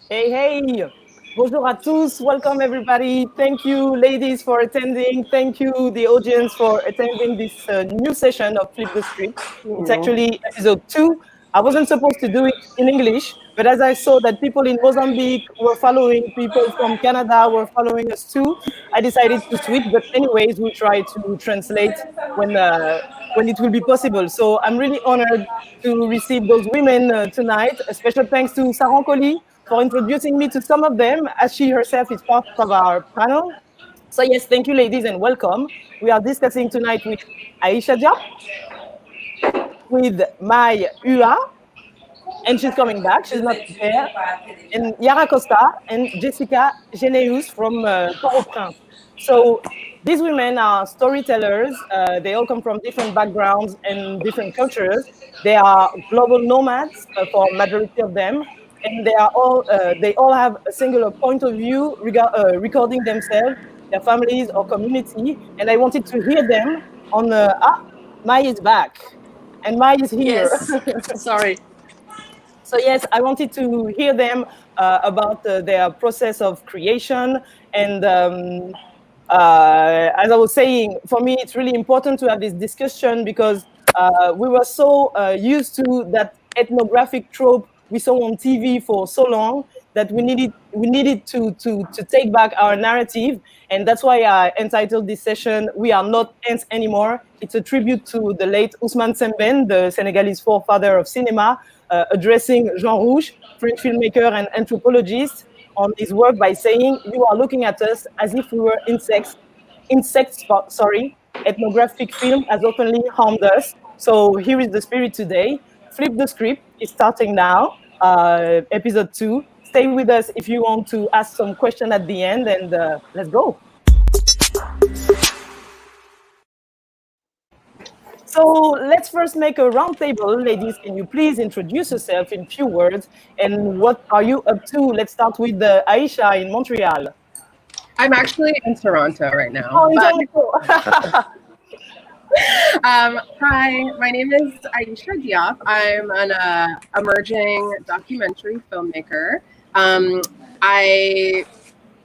Hey, hey. Bonjour à tous. Welcome, everybody. Thank you, ladies, for attending. Thank you, the audience, for attending this new session of Flip the Script. It's actually episode 2. I wasn't supposed to do it in English, but as I saw that people in Mozambique were following, people from Canada were following us too, I decided to switch. But anyways, we'll try to translate when it will be possible. So I'm really honored to receive those women tonight. A special thanks to Saran Colli for introducing me to some of them, as she herself is part of our panel. So yes, thank you, ladies, and welcome. We are discussing tonight with Aisha Diop, with Mai Ua, and she's coming back. She's not there. And Yara Costa and Jessica Geneus from Port-au-Prince. So these women are storytellers. They all come from different backgrounds and different cultures. They are global nomads for majority of them, and they all have a singular point of view recording themselves, their families or community. And I wanted to hear them on Mai is back, and Mai is here. Yes. Sorry. So yes, I wanted to hear them about their process of creation. And as I was saying, for me, it's really important to have this discussion because we were so used to that ethnographic trope we saw on TV for so long that we needed to take back our narrative. And that's why I entitled this session, We Are Not Ants Anymore. It's a tribute to the late Ousmane Sembène, the Senegalese forefather of cinema, addressing Jean Rouch, French filmmaker and anthropologist, on his work by saying, you are looking at us as if we were insects. Ethnographic film has openly harmed us. So here is the spirit today. Flip the Script is starting now, episode 2. Stay with us if you want to ask some question at the end, and let's go. So let's first make a round table. Ladies, can you please introduce yourself in few words? And what are you up to? Let's start with Aisha in Montreal. I'm actually in Toronto right now. Oh, in Toronto. Hi, my name is Aisha Diop. I'm an emerging documentary filmmaker. I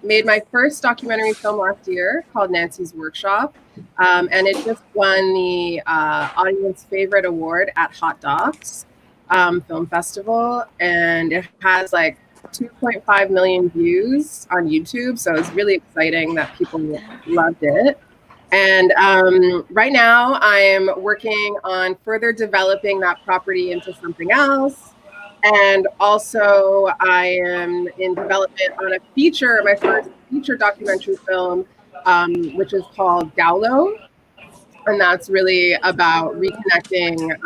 made my first documentary film last year called Nancy's Workshop, and it just won the audience favorite award at Hot Docs Film Festival, and it has like 2.5 million views on YouTube, so it's really exciting that people loved it. And right now I'm working on further developing that property into something else. And also I am in development on a feature, my first feature documentary film, which is called Gaulo. And that's really about reconnecting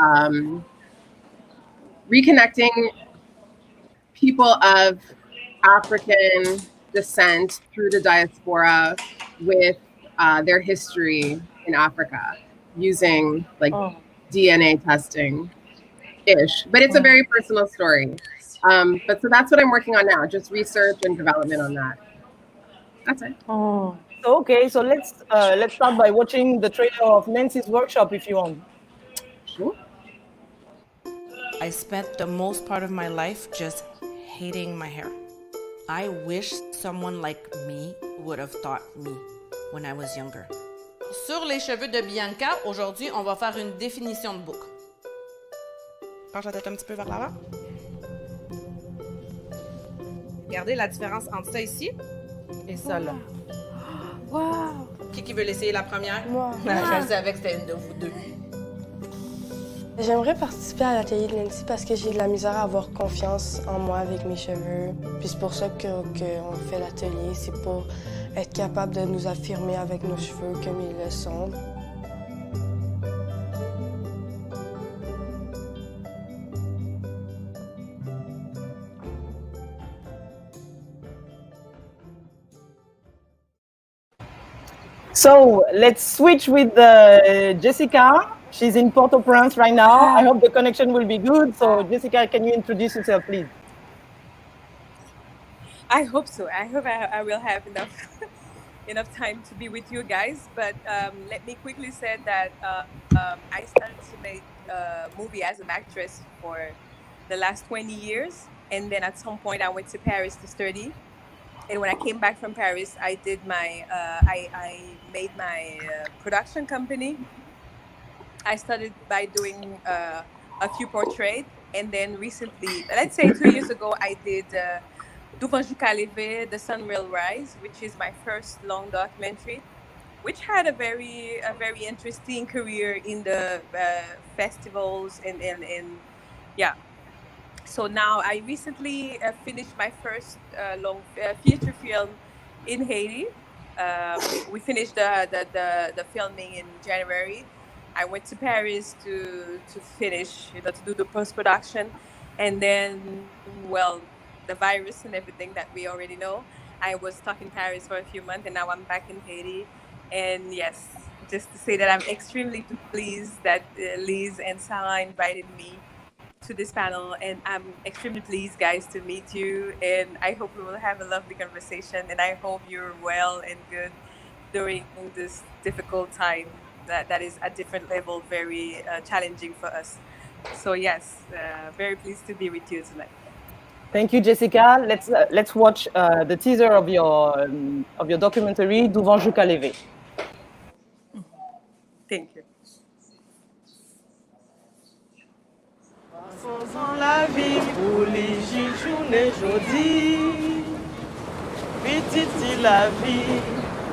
people of African descent through the diaspora with their history in Africa using like DNA testing ish, but it's a very personal story. But so that's what I'm working on now, just research and development on that. That's it. So, okay, so let's start by watching the trailer of Nancy's Workshop if you want. Sure. I spent the most part of my life just hating my hair. I wish someone like me would have taught me when I was younger. Sur les cheveux de Bianca, aujourd'hui, on va faire une définition de boucle. Penche la tête un petit peu vers l'avant. Regardez la différence entre ça ici et ça là. Wow! Qui veut l'essayer la première? Moi. Je savais que c'était une de vous deux. J'aimerais participer à l'atelier de Nancy parce que j'ai de la misère à avoir confiance en moi avec mes cheveux. Puis c'est pour ça qu'on fait l'atelier, c'est pour être capable de nous affirmer avec nos cheveux comme ils le sont. So let's switch with Jessica. She's in Port-au-Prince right now. I hope the connection will be good. So Jessica, can you introduce yourself, please? I hope so. I hope I will have enough time to be with you guys. But let me quickly say that I started to make movie as an actress for the last 20 years. And then at some point I went to Paris to study. And when I came back from Paris, I did I made my production company. I started by doing a few portraits. And then recently, let's say 2 years ago, I did The Sun Will Rise, which is my first long documentary, which had a very interesting career in the festivals and yeah. So now I recently finished my first long feature film in Haiti. We finished the filming in January. I went to Paris to finish, to do the post-production, and then, well, the virus and everything that we already know. I was stuck in Paris for a few months, and now I'm back in Haiti. And yes, just to say that I'm extremely pleased that Liz and Sarah invited me to this panel, and I'm extremely pleased, guys, to meet you. And I hope we will have a lovely conversation, and I hope you're well and good during this difficult time that is at different level very challenging for us. So yes, very pleased to be with you tonight. Thank you, Jessica. Let's watch the teaser of your documentary, Devant jusqu'à lever. Thank you. Passons la vie pour les journées jeudi. Petite la vie,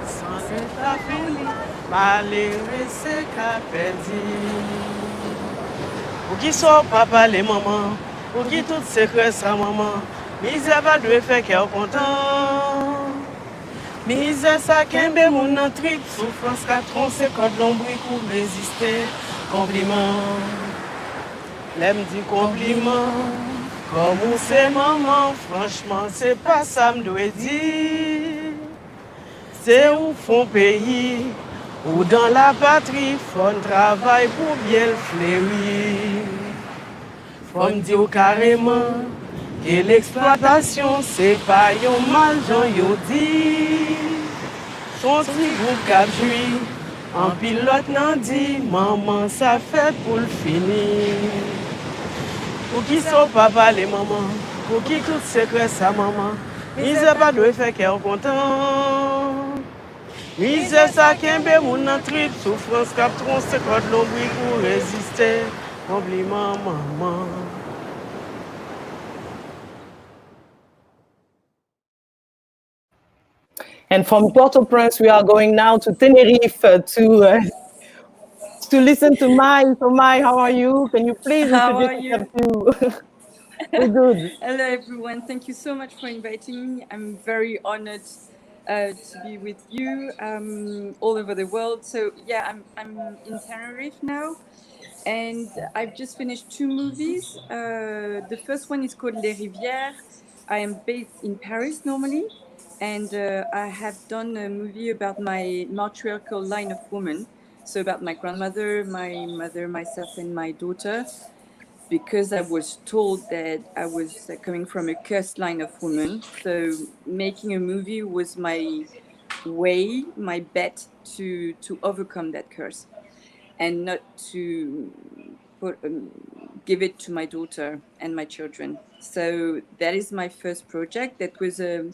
sans ta folie, malheureux c'est qu'à perdu. Pour qui sont papa les mamans, pour qui toutes ces frères sa maman, misère pas de faire qu'elle content. Misère ça qu'un mon entrée, souffrance qu'à troncer quand l'ombre pour résister, compliment. L'aime dit compliment, comme c'est maman, franchement, c'est pas ça me doit dire. C'est où font pays, ou dans la patrie, font travail pour bien le fleurir. Faut me dire carrément, que l'exploitation, c'est pas un mal, j'en yo dit. Son petit groupe cap joui, en pilote n'en dit, maman, ça fait pour le finir. Pour qui sont papa les mamans, pour qui tout secret sa maman, misère pas de faire qu'elle content. Misère ça qu'un mon entrée, souffrance cap tronce quand l'ombre pour résister, compliment maman. And from Port-au-Prince, we are going now to Tenerife to listen to Mai. So Mai, how are you? Can you please introduce yourself too? We're good. Hello everyone, thank you so much for inviting me. I'm very honored to be with you all over the world. So yeah, I'm in Tenerife now, and I've just finished 2 movies. The first one is called Les Rivières. I am based in Paris normally, and I have done a movie about my matriarchal line of women. So about my grandmother, my mother, myself, and my daughter, because I was told that I was coming from a cursed line of women. So making a movie was my way, my bet to overcome that curse, and not to give it to my daughter and my children. So that is my first project. That was a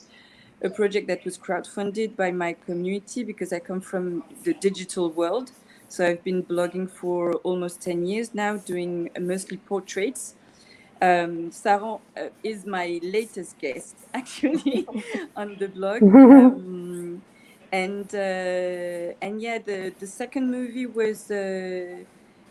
project that was crowdfunded by my community, because I come from the digital world. So I've been blogging for almost 10 years now, doing mostly portraits. Sarah is my latest guest, actually, on the blog. And yeah, the second movie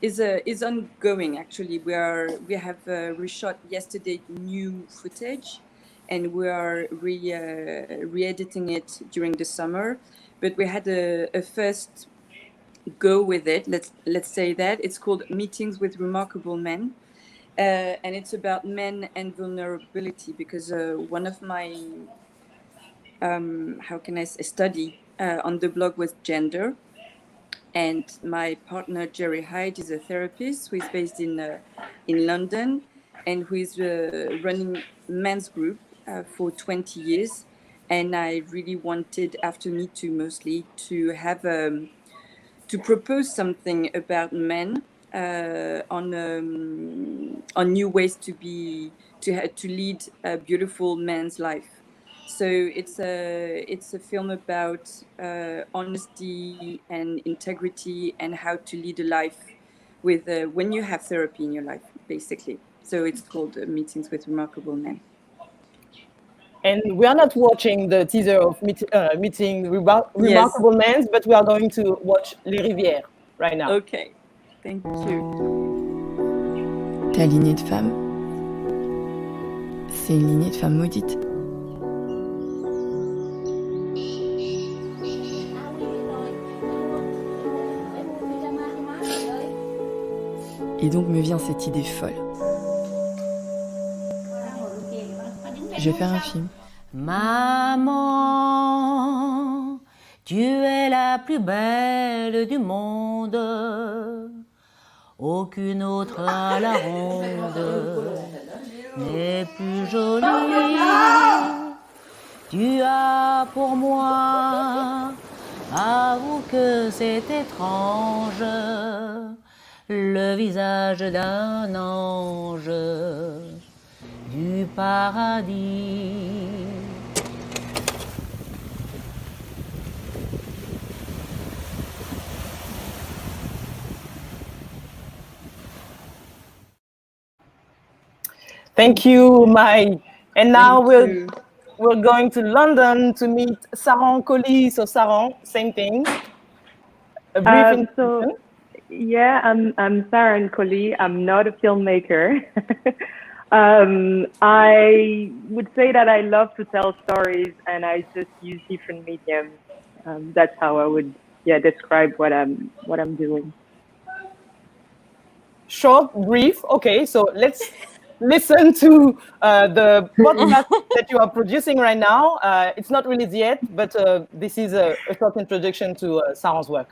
is ongoing. Actually, we have reshot yesterday new footage, and we are re-editing it during the summer. But we had a first go with it. Let's say that it's called Meetings with Remarkable Men, and it's about men and vulnerability, because one of my study on the blog was gender, and my partner Jerry Hyde is a therapist who is based in London, and who is running men's group for 20 years. And I really wanted, after Me Too mostly, to have to propose something about men on new ways to be to lead a beautiful man's life. So it's a film about honesty and integrity and how to lead a life with when you have therapy in your life, basically. So it's called Meetings with Remarkable Men. And we are not watching the teaser of Meeting Remarkable Men, but we are going to watch Les Rivières right now. Okay, thank you. Ta lignée de femme, c'est une lignée de femme maudite. Et donc me vient cette idée folle. Je vais faire un film. Maman, tu es la plus belle du monde. Aucune autre à la ronde n'est plus jolie. Tu as pour moi, avoue que c'est étrange, le visage d'un ange du paradis. Thank you, Mai. And now we're going to London to meet Saran Colli. So Saran, same thing. A brief introduction. Yeah, I'm Saran Colli. I'm not a filmmaker. I would say that I love to tell stories, and I just use different mediums. That's how I would describe what I'm doing. Short, brief. Okay, so let's listen to the podcast that you are producing right now. It's not released yet, but this is a short introduction to Saran's work.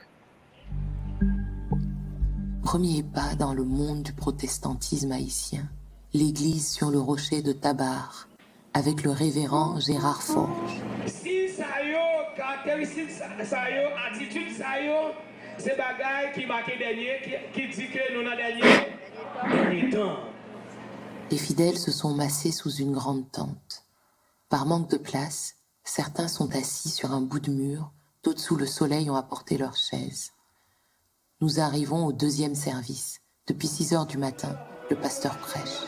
Premier pas dans le monde du protestantisme haïtien, l'église sur le rocher de Tabar, avec le révérend Gérard Forge. Si ça yo, caractéristique ça yo, attitude ça yo, c'est bagaille qui marque dernier, qui dit que nous n'avons dernier temps. Les fidèles se sont massés sous une grande tente. Par manque de place, certains sont assis sur un bout de mur, d'autres sous le soleil ont apporté leurs chaises. Nous arrivons au deuxième service. Depuis 6 heures du matin, le pasteur prêche.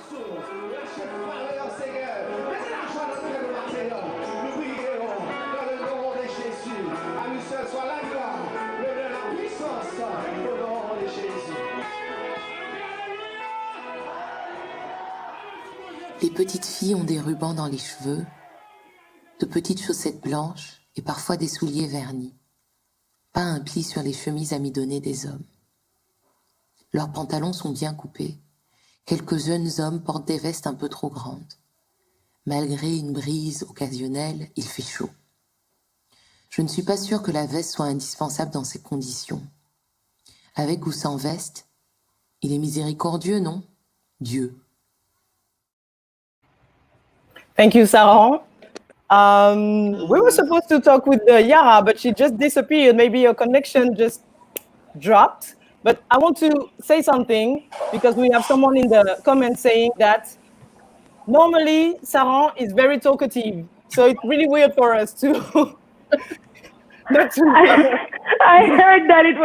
Les petites filles ont des rubans dans les cheveux, de petites chaussettes blanches et parfois des souliers vernis. Pas un pli sur les chemises amidonnées des hommes. Leurs pantalons sont bien coupés. Quelques jeunes hommes portent des vestes un peu trop grandes. Malgré une brise occasionnelle, il fait chaud. Je ne suis pas sûre que la veste soit indispensable dans ces conditions. Avec ou sans veste, il est miséricordieux, non? Dieu. Thank you, Saran. We were supposed to talk with Yara, but she just disappeared. Maybe your connection just dropped. But I want to say something because we have someone in the comments saying that normally Saran is very talkative. So it's really weird for us to... I heard that it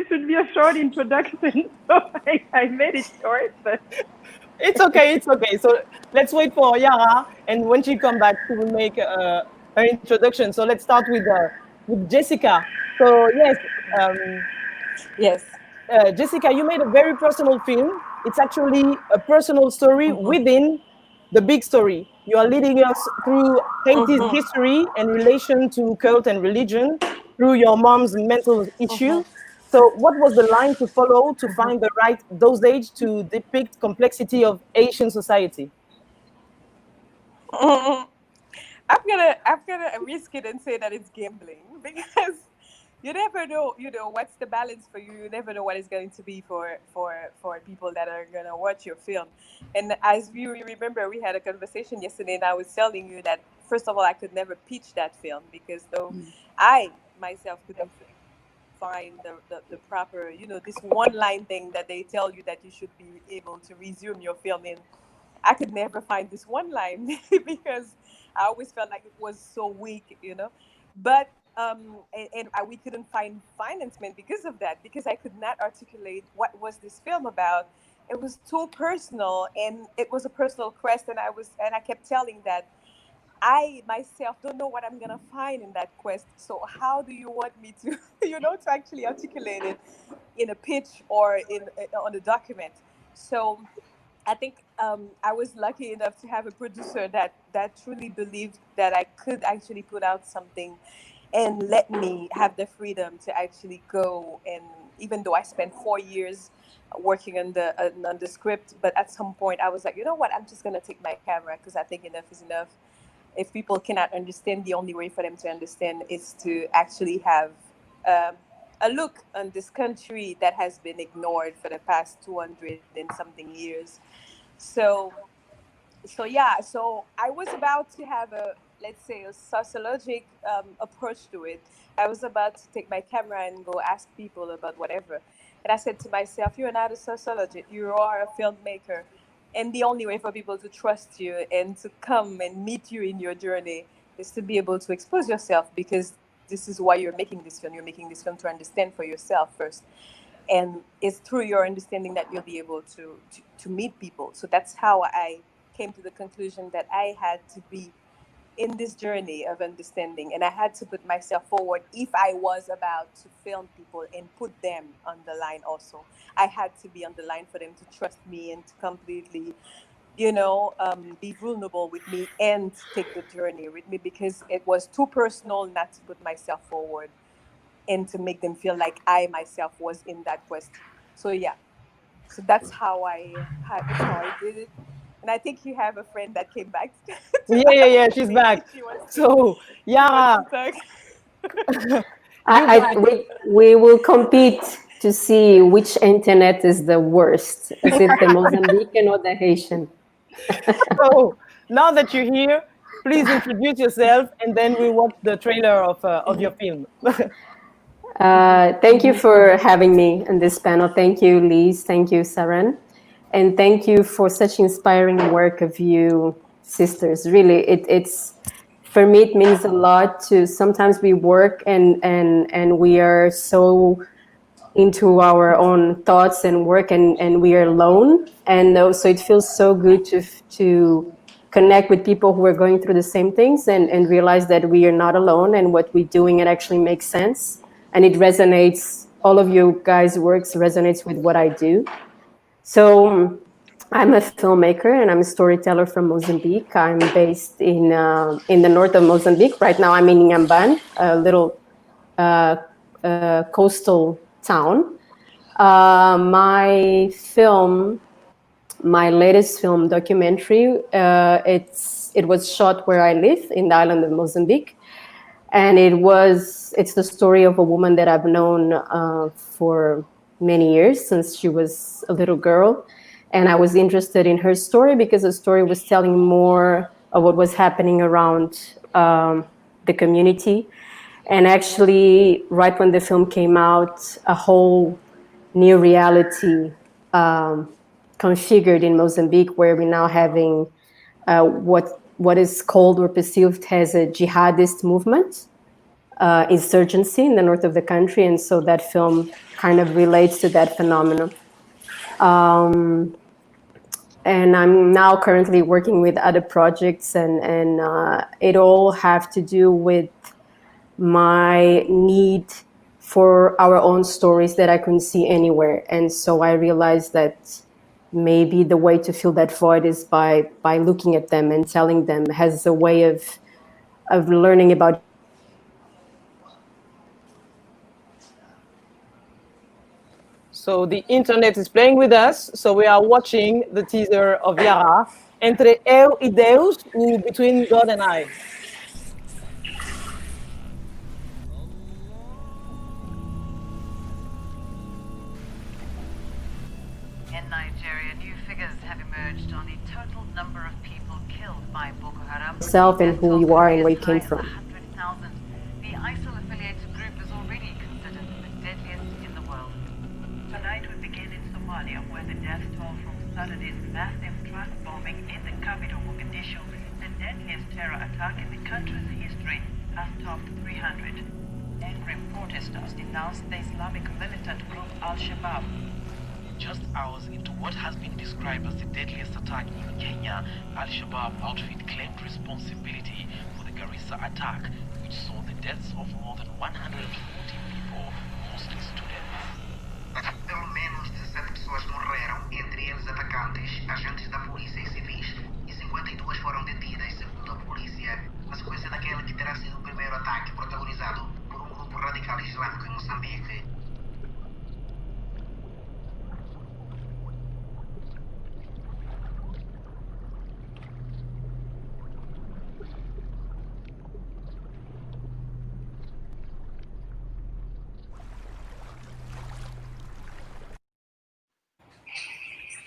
should be a short introduction. So I made it short, but... It's okay. So let's wait for Yara, and when she comes back, she will make her introduction. So let's start with Jessica. So yes, Jessica, you made a very personal film. It's actually a personal story within the big story. You are leading us through Haiti's history and relation to cult and religion through your mom's mental issues. So what was the line to follow to find the right dosage to depict complexity of Asian society? I'm gonna risk it and say that it's gambling because you never know, what's the balance for you. You never know what it's going to be for people that are gonna watch your film. And as you remember, we had a conversation yesterday, and I was telling you that first of all, I could never pitch that film because though I myself couldn't find the proper, this one line thing that they tell you that you should be able to resume your film in. I could never find this one line because I always felt like it was so weak, But we couldn't find financement because of that, because I could not articulate what was this film about. It was too personal, and it was a personal quest, and I kept telling that I myself don't know what I'm gonna find in that quest. So how do you want me to, to actually articulate it in a pitch or on a document? So I think I was lucky enough to have a producer that truly believed that I could actually put out something and let me have the freedom to actually go. And even though I spent 4 years working on the script, but at some point I was like, you know what, I'm just going to take my camera, because I think enough is enough. If people cannot understand, the only way for them to understand is to actually have a look on this country that has been ignored for the past 200 and something years. So I was about to have a sociologic approach to it. I was about to take my camera and go ask people about whatever. And I said to myself, you're not a sociologist, you are a filmmaker. And the only way for people to trust you and to come and meet you in your journey is to be able to expose yourself, because this is why you're making this film. You're making this film to understand for yourself first. And it's through your understanding that you'll be able to meet people. So that's how I came to the conclusion that I had to be in this journey of understanding, and I had to put myself forward. If I was about to film people and put them on the line also, I had to be on the line for them to trust me and to completely, be vulnerable with me and take the journey with me, because it was too personal not to put myself forward and to make them feel like I myself was in that quest. So that's how I did it. And I think you have a friend that came back. Yeah, she's back. So, Yara. We will compete to see which internet is the worst. Is it the Mozambican or the Haitian? So, now that you're here, please introduce yourself, and then we watch the trailer of your film. Thank you for having me on this panel. Thank you, Lise. Thank you, Saren. And thank you for such inspiring work of you sisters. Really, it's for me, it means a lot to, sometimes we work and we are so into our own thoughts and work, and we are alone. And so it feels so good to connect with people who are going through the same things and realize that we are not alone, and what we're doing, it actually makes sense. And it resonates, all of you guys' works resonates with what I do. So I'm a filmmaker and I'm a storyteller from Mozambique. I'm based in the north of Mozambique. Right now I'm in Inhamban, a little coastal town. My latest film documentary, it was shot where I live in the island of Mozambique. And it's the story of a woman that I've known for many years, since she was a little girl. And I was interested in her story because the story was telling more of what was happening around the community. And actually, right when the film came out, a whole new reality configured in Mozambique, where we're now having what is called or perceived as a jihadist movement, insurgency in the north of the country. And so that film kind of relates to that phenomenon. And I'm now currently working with other projects, and it all have to do with my need for our own stories that I couldn't see anywhere. And so I realized that maybe the way to fill that void is by looking at them and telling them, as a way of learning about. So the internet is playing with us. So we are watching the teaser of Yara, Entre Eu e Deus, ou Between God and I. In Nigeria, new figures have emerged on the total number of people killed by Boko Haram. Yourself and who you are and where you came from. 100,000. The ISIL-affiliated group is already considered the deadliest in the world. Tonight we begin in Somalia, where the death toll from Saturday's massive truck bombing in deadliest terror attack in the country's history has topped 300. Angry protesters denounced the Islamic militant group Al-Shabaab. Just hours into what has been described as the deadliest attack in Kenya, Al-Shabaab outfit claimed responsibility for the Garissa attack, which saw the deaths of more than 140 people, mostly students. Pelo menos 17 pessoas morreram, entre eles atacantes, agentes da polícia e civis, e 52 foram detidas, segundo a polícia, na sequência daquele que terá sido o primeiro ataque protagonizado por um grupo radical islâmico em Moçambique.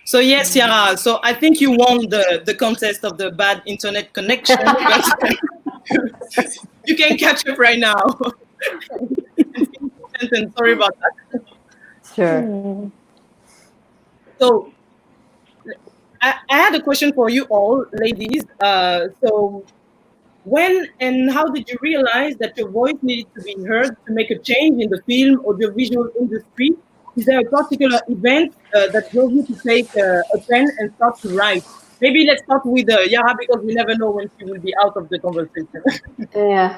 So yes, Ciara. So I think you won the contest of the bad internet connection. But you can catch up right now. Sorry about that. Sure. So I had a question for you all, ladies. So when and how did you realize that your voice needed to be heard to make a change in the film or the visual industry? Is there a particular event that drove you to take a pen and start to write? Maybe let's start with Yara, because we never know when she will be out of the conversation. Yeah.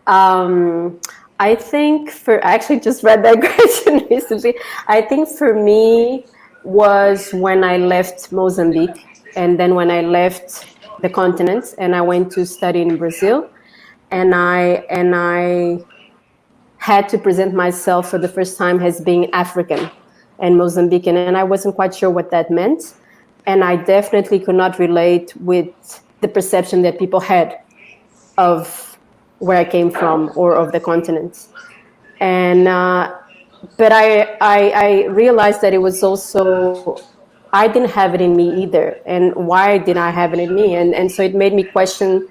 I think I actually just read that question recently. I think for me was when I left Mozambique, and then when I left the continent and I went to study in Brazil, and I had to present myself for the first time as being African and Mozambican, and I wasn't quite sure what that meant. And I definitely could not relate with the perception that people had of where I came from or of the continent. And but I realized that it was also, I didn't have it in me either. And why did I have it in me? And so it made me question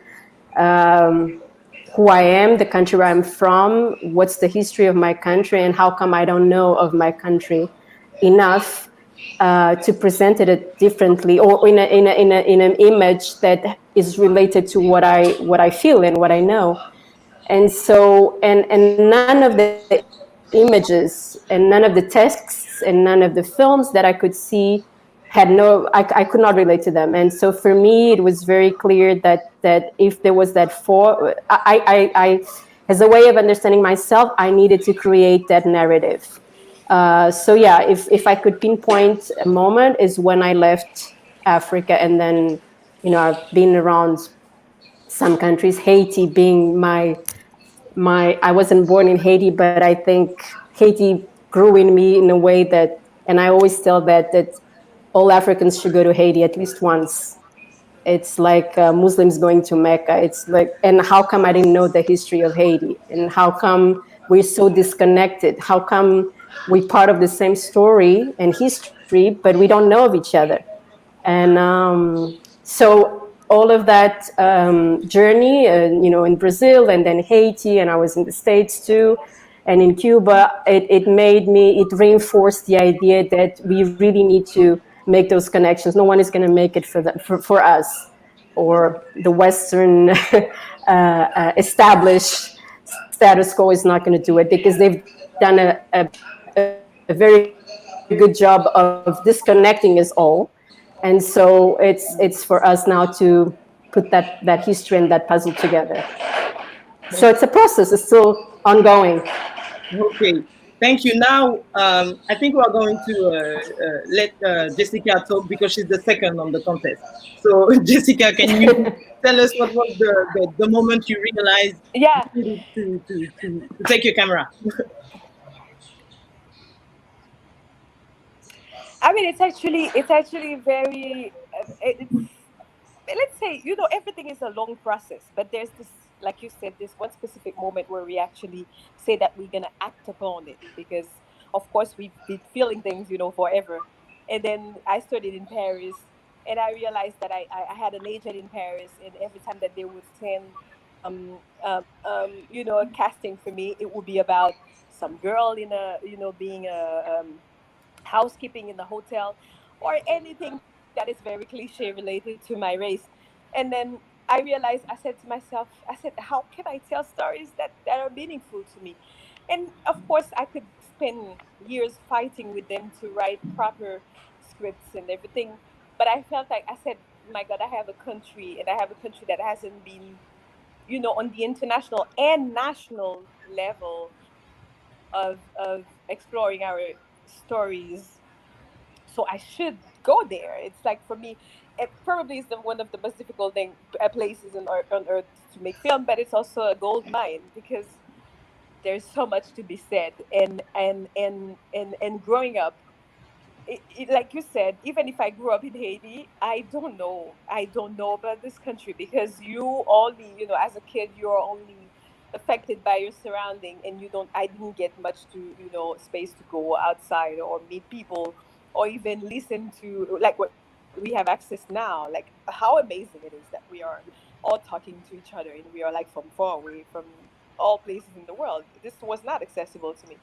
who I am, the country where I'm from, what's the history of my country, and how come I don't know of my country enough to present it differently, or in an image that is related to what I feel and what I know. And so, and none of the images and none of the texts and none of the films that I could see had I could not relate to them. And so for me, it was very clear that if there was that I as a way of understanding myself, I needed to create that narrative. So yeah, if I could pinpoint a moment, is when I left Africa, and then, I've been around some countries, Haiti being my I wasn't born in Haiti, but I think Haiti grew in me in a way that, and I always tell that all Africans should go to Haiti at least once. It's like Muslims going to Mecca. It's like, and how come I didn't know the history of Haiti? And how come we're so disconnected? How come we're part of the same story and history, but we don't know of each other? And so all of that journey, in Brazil and then Haiti, and I was in the States too, and in Cuba, it reinforced the idea that we really need to make those connections. No one is going to make it for us, or the Western established status quo is not going to do it, because they've done a very good job of disconnecting us all. And so it's for us now to put that history and that puzzle together. So it's a process. It's still ongoing. Okay. Thank you. Now, I think we are going to let Jessica talk, because she's the second on the contest. So, Jessica, can you tell us what was the moment you realized to take your camera? I mean, it's actually very, let's say, everything is a long process, but there's this, like you said, this one specific moment where we actually say that we're going to act upon it, because of course we've been feeling things, forever. And then I studied in Paris, and I realized that I had an agent in Paris, and every time that they would send, a casting for me, it would be about some girl in a, being a housekeeping in the hotel, or anything that is very cliche related to my race. And then I realized, I said to myself, I said, how can I tell stories that are meaningful to me? And of course, I could spend years fighting with them to write proper scripts and everything. But I felt like, I said, my God, I have a country, and I have a country that hasn't been, on the international and national level of exploring our stories. So I should go there. It's like, for me, it probably is one of the most difficult places on earth to make film, but it's also a gold mine, because there's so much to be said. And growing up, like you said, even if I grew up in Haiti, I don't know about this country, because you only, as a kid, you're only affected by your surrounding, and I didn't get much to, space to go outside or meet people, or even listen to, like, what we have access now. Like, how amazing it is that we are all talking to each other, and we are, like, from far away, from all places in the world. This was not accessible to me.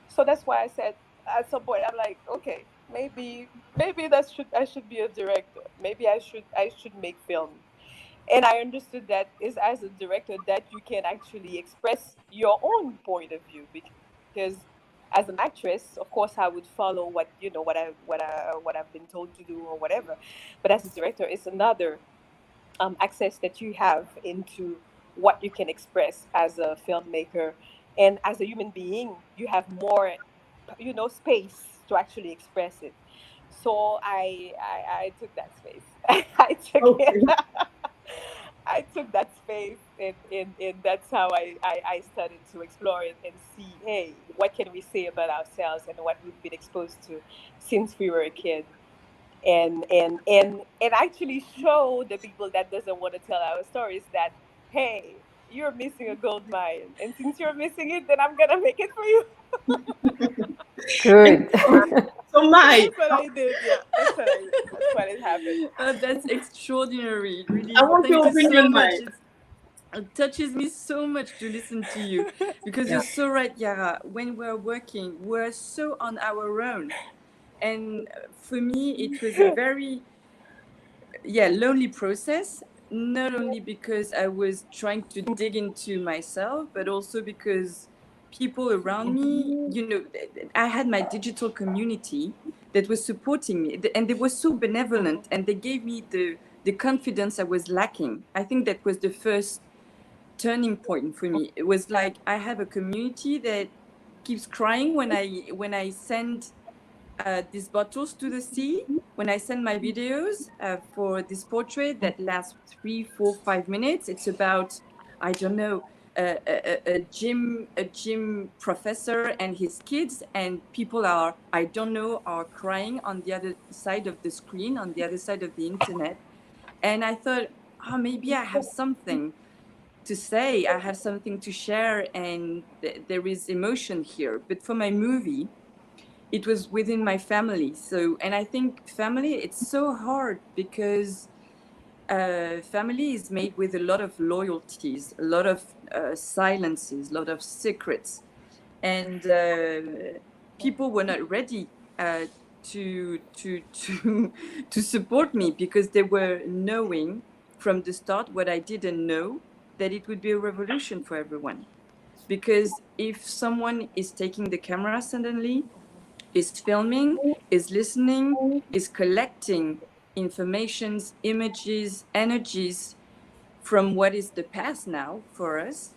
So that's why I said, at some point, I'm like, okay, maybe I should be a director. Maybe I should make film. And I understood that is, as a director, that you can actually express your own point of view, because as an actress, of course, I would follow what I've been told to do or whatever. But as a director, it's another access that you have into what you can express as a filmmaker. And as a human being, you have more, space to actually express it. So I took that space. I took it. I took that space, and that's how I started to explore it and see, hey, what can we say about ourselves and what we've been exposed to since we were a kid, and actually show the people that doesn't want to tell our stories that, hey, you're missing a gold mine, and since you're missing it, then I'm gonna make it for you. Good. So Mai, That's what I did. Yeah, that's what it happened. That's extraordinary. Really, I want thank your you so opinion, much. Mai. It touches me so much to listen to you, because you're so right, Yara. When we're working, we're so on our own, and for me, it was a very lonely process. Not only because I was trying to dig into myself, but also because people around me, I had my digital community that was supporting me, and they were so benevolent, and they gave me the confidence I was lacking. I think that was the first turning point for me. It was like, I have a community that keeps crying when I send these bottles to the sea, when I send my videos for this portrait that lasts 3, 4, 5 minutes. It's about, I don't know, a gym professor and his kids, and people are crying on the other side of the screen, on the other side of the internet. And I thought, maybe I have something to say, I have something to share, and there is emotion here. But for my movie, it was within my family. So, and I think family, it's so hard, because family is made with a lot of loyalties, a lot of silences, a lot of secrets, and people were not ready to support me, because they were knowing from the start what I didn't know, that it would be a revolution for everyone. Because if someone is taking the camera suddenly, is filming, is listening, is collecting informations, images, energies from what is the past now for us,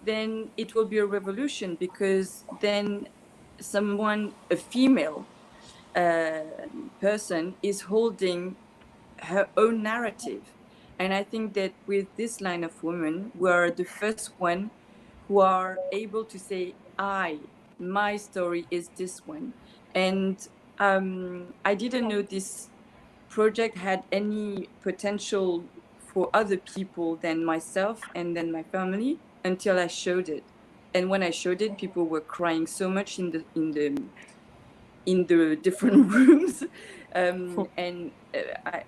then it will be a revolution, because then someone, a female person, is holding her own narrative. And I think that with this line of women, we are the first one who are able to say, my story is this one. And I didn't know this project had any potential for other people than myself and then my family, until I showed it. And when I showed it, people were crying so much in the different rooms. And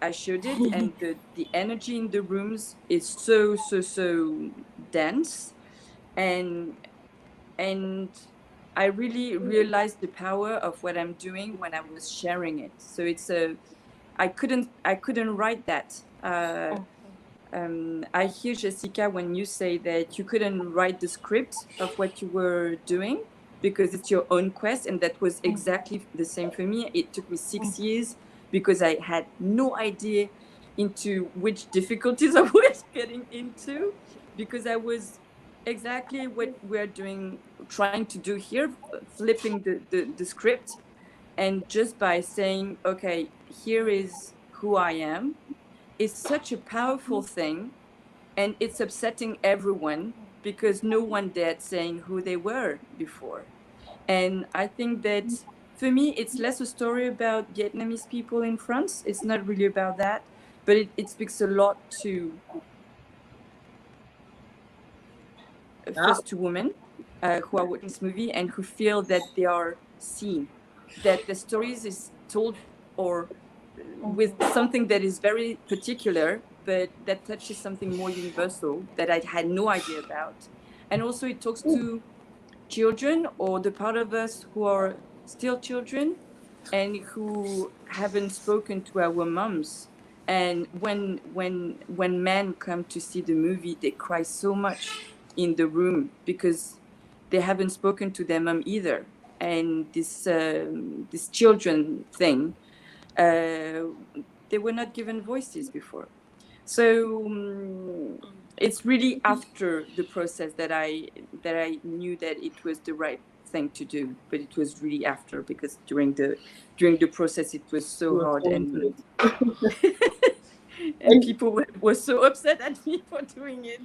I showed it, and the energy in the rooms is so dense, and I really realized the power of what I'm doing when I was sharing it. So it's I couldn't write that. I hear, Jessica, when you say that you couldn't write the script of what you were doing because it's your own quest, and that was exactly the same for me. It took me 6 years because I had no idea into which difficulties I was getting into, because I was exactly what we're doing, trying to do here, flipping the script, and just by saying, okay, here is who I am, is such a powerful thing, and it's upsetting everyone because no one dared saying who they were before. And I think that for me, it's less a story about Vietnamese people in France. It's not really about that, but it speaks a lot to first to women who are watching this movie and who feel that they are seen, that the stories is told or with something that is very particular, but that touches something more universal that I had no idea about. And also it talks to children, or the part of us who are still children and who haven't spoken to our moms. And when men come to see the movie, they cry so much in the room because they haven't spoken to their mom either. And this children thing, they were not given voices before. So it's really after the process that I knew that it was the right thing to do, but it was really after, because during the process it was so hard, and and people were so upset at me for doing it.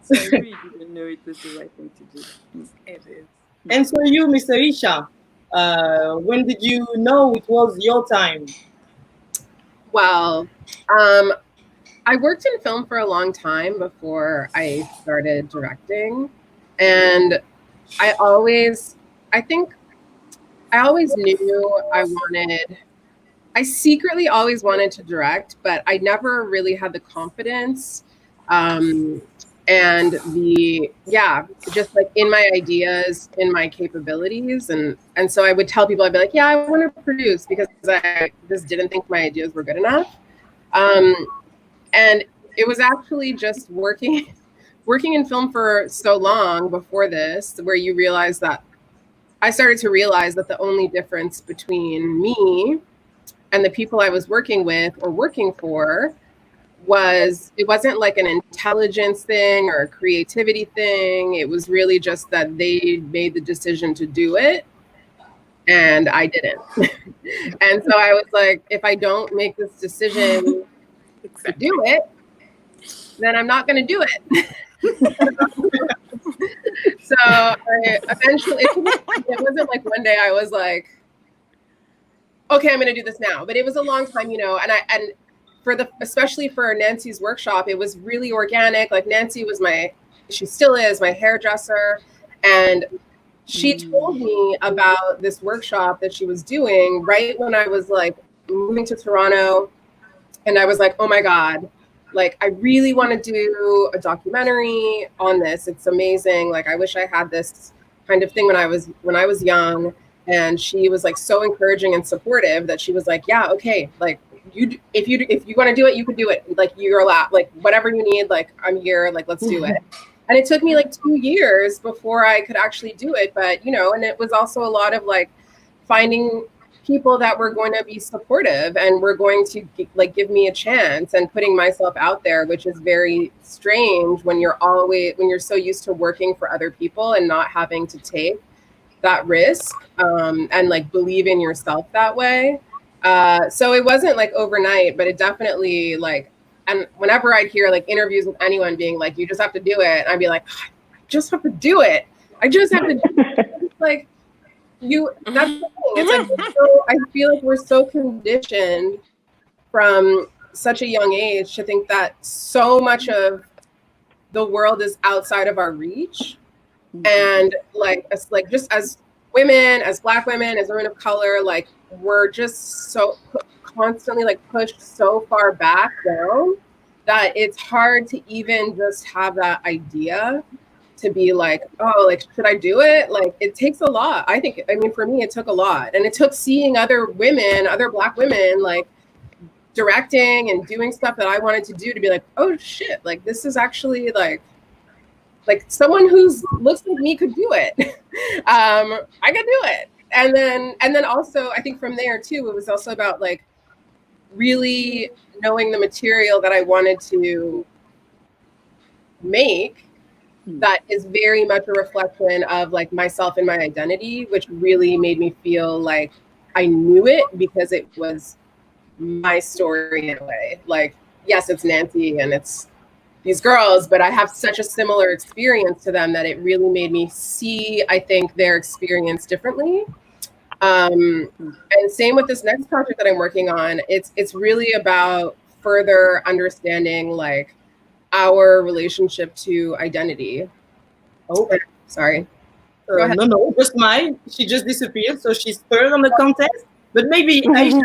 So I really didn't know it was the right thing to do. It is. And so you, Mr. Isha, when did you know it was your time? Well, I worked in film for a long time before I started directing, and I always knew I secretly always wanted to direct, but I never really had the confidence and just like in my ideas, in my capabilities. And so I would tell people, I'd be like, yeah, I want to produce, because I just didn't think my ideas were good enough. And it was actually just working in film for so long before this, where I started to realize that the only difference between me and the people I was working with or working for it wasn't like an intelligence thing or a creativity thing. It was really just that they made the decision to do it and I didn't. And so I was like, if I don't make this decision to do it, then I'm not going to do it. So eventually, it wasn't like one day I was like, okay, I'm going to do this now. But it was a long time, and especially for Nancy's workshop, it was really organic. Like Nancy she still is my hairdresser. And she told me about this workshop that she was doing right when I was like moving to Toronto. And I was like, oh my God, like, I really want to do a documentary on this. It's amazing. Like, I wish I had this kind of thing when I was young. And she was like so encouraging and supportive that she was like, yeah, okay, like if you want to do it, you can do it. Like, you're allowed, like whatever you need, like I'm here, like let's do it. And it took me like 2 years before I could actually do it. But, and it was also a lot of like finding people that were going to be supportive and were going to like give me a chance, and putting myself out there, which is very strange when you're so used to working for other people and not having to take that risk and like believe in yourself that way. So it wasn't like overnight, but it definitely like, and whenever I'd hear like interviews with anyone being like, you just have to do it, I'd be like, I just have to do it. I just have to do it. It's like, that's the thing. It's like, I feel like we're so conditioned from such a young age to think that so much of the world is outside of our reach. And just as women, as Black women, as women of color, like we're just so constantly like pushed so far back down that it's hard to even just have that idea to be like, oh, like, should I do it? Like, it takes a lot. I mean, for me, it took a lot. And it took seeing other women, other Black women, like directing and doing stuff that I wanted to do to be like, oh shit, like this is actually like someone who's looks like me could do it. I could do it. And then also I think from there too, it was also about like really knowing the material that I wanted to make that is very much a reflection of like myself and my identity, which really made me feel like I knew it because it was my story in a way. Like, yes, it's Nancy and it's these girls, but I have such a similar experience to them that it really made me see, I think, their experience differently. And same with this next project that I'm working on. It's really about further understanding like our relationship to identity. Oh, sorry. Go ahead. No, just mine. She just disappeared, so she's third on the contest. But maybe Aisha,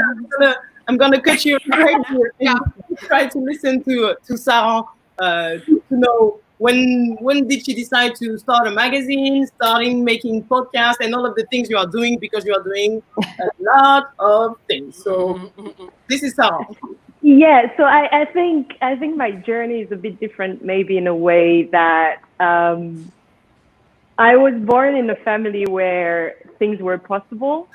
I'm gonna cut you right here and try to listen to Sarah to know when did she decide to start a magazine, starting making podcasts, and all of the things you are doing, because you are doing a lot of things. So this is Sarah. Yeah, so I think my journey is a bit different, maybe in a way that I was born in a family where things were possible,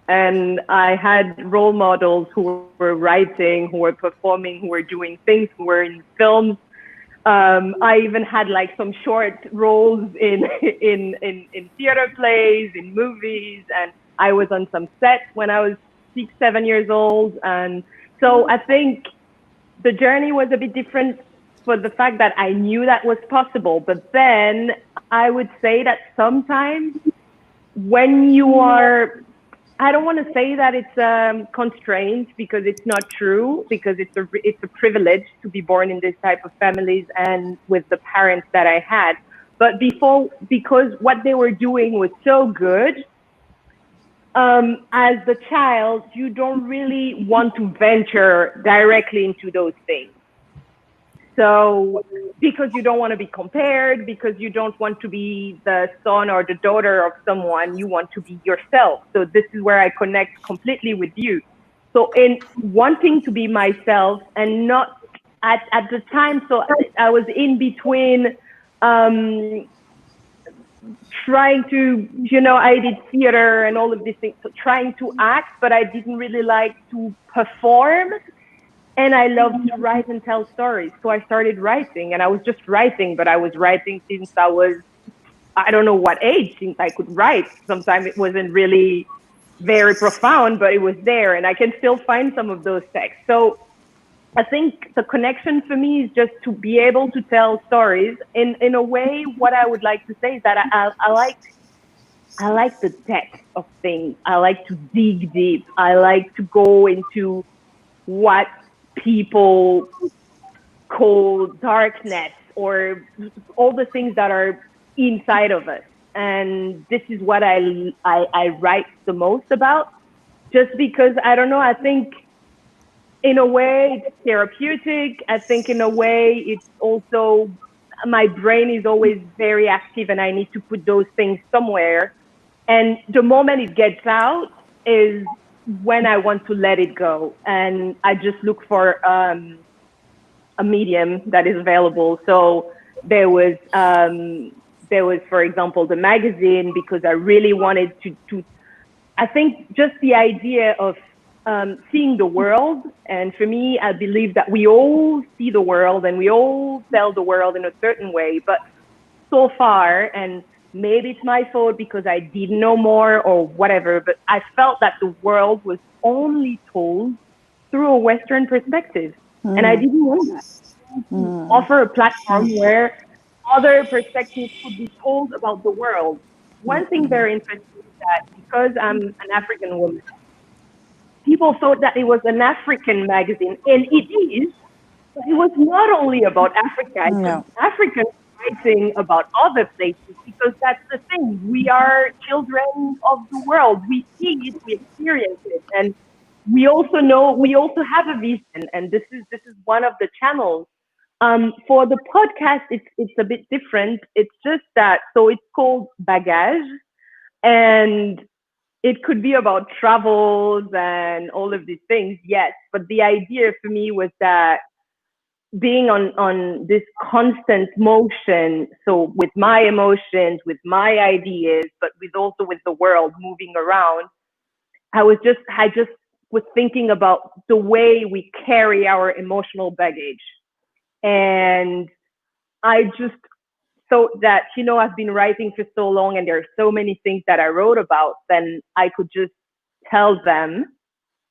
and I had role models who were writing, who were performing, who were doing things, who were in films. I even had like some short roles in theater plays, in movies, and I was on some sets when I was 6, 7 years old. And so I think the journey was a bit different for the fact that I knew that was possible. But then I would say that sometimes when you are, I don't want to say that it's constrained, because it's not true, because it's a privilege to be born in this type of families and with the parents that I had. But because what they were doing was so good, as the child, you don't really want to venture directly into those things. So because you don't want to be compared, because you don't want to be the son or the daughter of someone, you want to be yourself. So this is where I connect completely with you. So in wanting to be myself and not at the time, so I was in between trying to, I did theater and all of these things, so trying to act, but I didn't really like to perform. And I loved to write and tell stories. So I started writing, and I was just writing, but I was writing since I was, I don't know what age, since I could write. Sometimes it wasn't really very profound, but it was there, and I can still find some of those texts. So I think the connection for me is just to be able to tell stories. In a way, what I would like to say is that I like the depth of things. I like to dig deep. I like to go into what people call darkness, or all the things that are inside of us. And this is what I write the most about, just because, I don't know, I think in a way it's therapeutic. I think in a way it's also, my brain is always very active and I need to put those things somewhere. And the moment it gets out is when I want to let it go. And I just look for a medium that is available. So there was, for example, the magazine, because I really wanted to I think just the idea of seeing the world. And for me, I believe that we all see the world and we all tell the world in a certain way. But so far, and maybe it's my fault because I didn't know more or whatever, but I felt that the world was only told through a Western perspective. And I didn't want that. Offer a platform where other perspectives could be told about the world. One thing very interesting is that because I'm an African woman, people thought that it was an African magazine, and it is, but it was not only about Africa. It was African writing about other places, because that's the thing. We are children of the world. We see it, we experience it, and we also know, we also have a vision, and this is one of the channels. For the podcast, it's a bit different. It's just that, so it's called Bagage, and it could be about travels and all of these things, yes. But the idea for me was that being on this constant motion, so with my emotions, with my ideas, but also with the world moving around, I just was thinking about the way we carry our emotional baggage. And I just thought that, I've been writing for so long and there are so many things that I wrote about, then I could just tell them.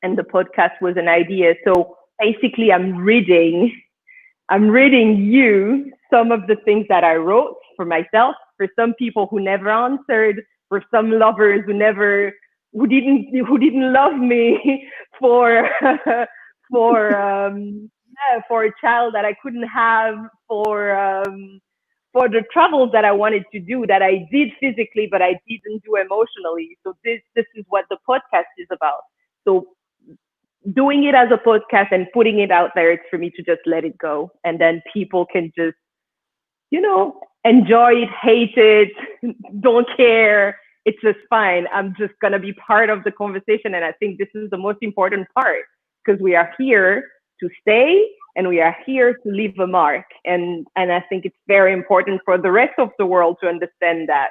And the podcast was an idea. So basically I'm reading you some of the things that I wrote for myself, for some people who never answered, for some lovers who didn't love me, for for a child that I couldn't have, for the travels that I wanted to do that I did physically but I didn't do emotionally. So this is what the podcast is about. So doing it as a podcast and putting it out there, it's for me to just let it go, and then people can just, enjoy it, hate it, don't care. It's just fine. I'm just gonna be part of the conversation, and I think this is the most important part, because we are here to stay and we are here to leave a mark, and I think it's very important for the rest of the world to understand that.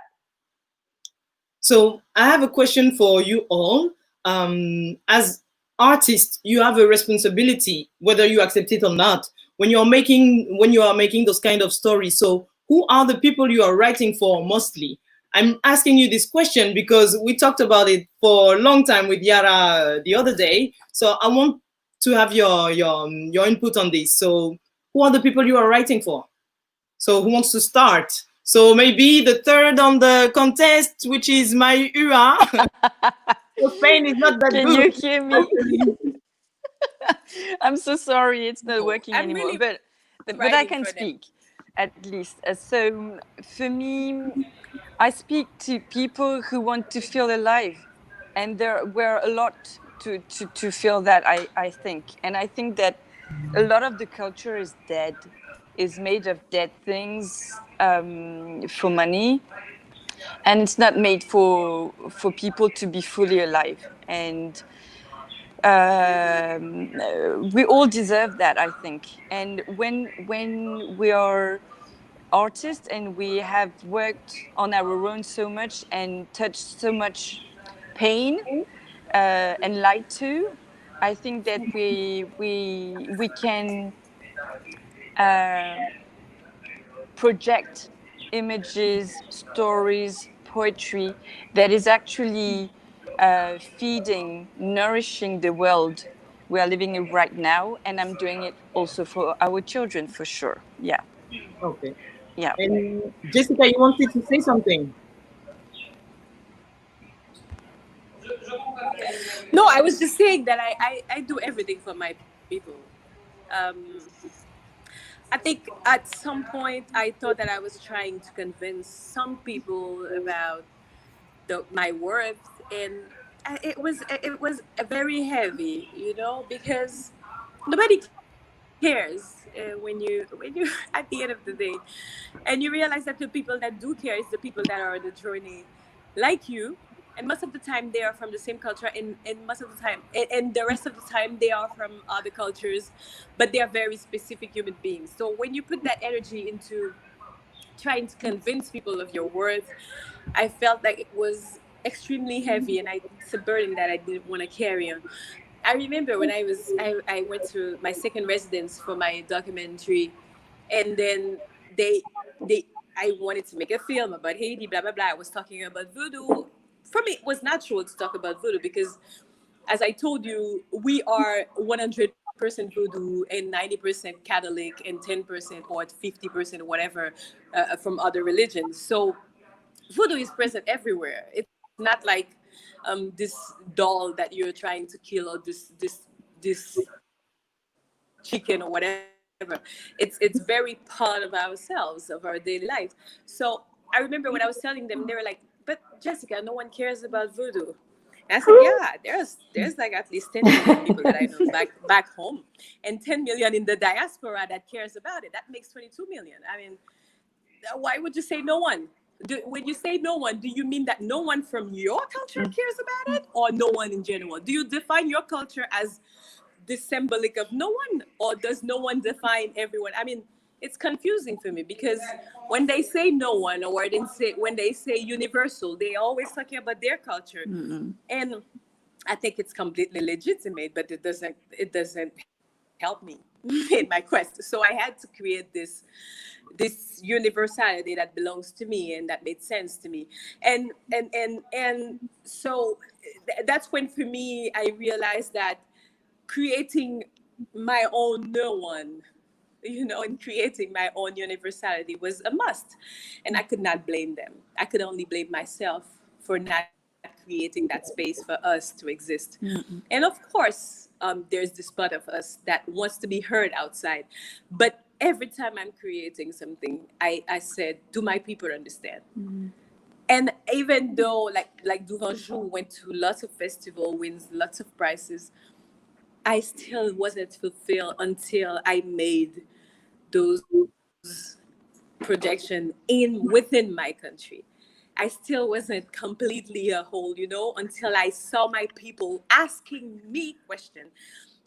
So I have a question for you all. As artists, you have a responsibility, whether you accept it or not, when you are making those kind of stories. So who are the people you are writing for mostly? I'm asking you this question because we talked about it for a long time with Yara the other day. So I want to have your input on this. So who are the people you are writing for? So who wants to start? So maybe the third on the contest, which is my UA. Spain is not that Can good. you hear me? I'm so sorry, it's not working anymore. really but I can speak at least. So for me, I speak to people who want to feel alive, and there were a lot to feel that, I think. And I think that a lot of the culture is dead, is made of dead things for money. And it's not made for people to be fully alive. And we all deserve that, I think. And when we are artists and we have worked on our own so much and touched so much pain and light to, I think that we can project images, stories, poetry that is actually feeding, nourishing the world we are living in right now. And I'm doing it also for our children, for sure. Yeah. Okay. Yeah. And Jessica, you wanted to say something? No, I was just saying that I do everything for my people. I think at some point I thought that I was trying to convince some people about my worth, and it was very heavy, because nobody cares when you at the end of the day, and you realize that the people that do care is the people that are on the journey like you. And most of the time they are from the same culture, and most of the time, and the rest of the time they are from other cultures, but they are very specific human beings. So when you put that energy into trying to convince people of your worth, I felt like it was extremely heavy, and it's a burden that I didn't want to carry on. I remember when I went to my second residence for my documentary, and then I wanted to make a film about Haiti, blah blah blah. I was talking about voodoo. For me, it was natural to talk about voodoo because, as I told you, we are 100% voodoo and 90% Catholic and 10% or 50% whatever from other religions. So voodoo is present everywhere. It's not like this doll that you're trying to kill, or this chicken or whatever. It's very part of ourselves, of our daily life. So I remember when I was telling them, they were like, "But Jessica, no one cares about voodoo." And I said, "Yeah, there's like at least 10 million people that I know back home, and 10 million in the diaspora that cares about it. That makes 22 million. I mean, why would you say no one? when you say no one, do you mean that no one from your culture cares about it, or no one in general? Do you define your culture as the symbolic of no one, or does no one define everyone? I mean, it's confusing for me, because when they say no one, or when they say universal, they always talking about their culture. And I think it's completely legitimate, but it doesn't help me in my quest. So I had to create this universality that belongs to me and that made sense to me. And so that's when, for me, I realized that creating my own no one, and creating my own universality was a must. And I could not blame them. I could only blame myself for not creating that space for us to exist. And of course, there's this part of us that wants to be heard outside. But every time I'm creating something, I said, do my people understand? And even though, like Duranjou went to lots of festivals, wins lots of prizes, I still wasn't fulfilled until I made those projections within my country. I still wasn't completely a whole, until I saw my people asking me questions.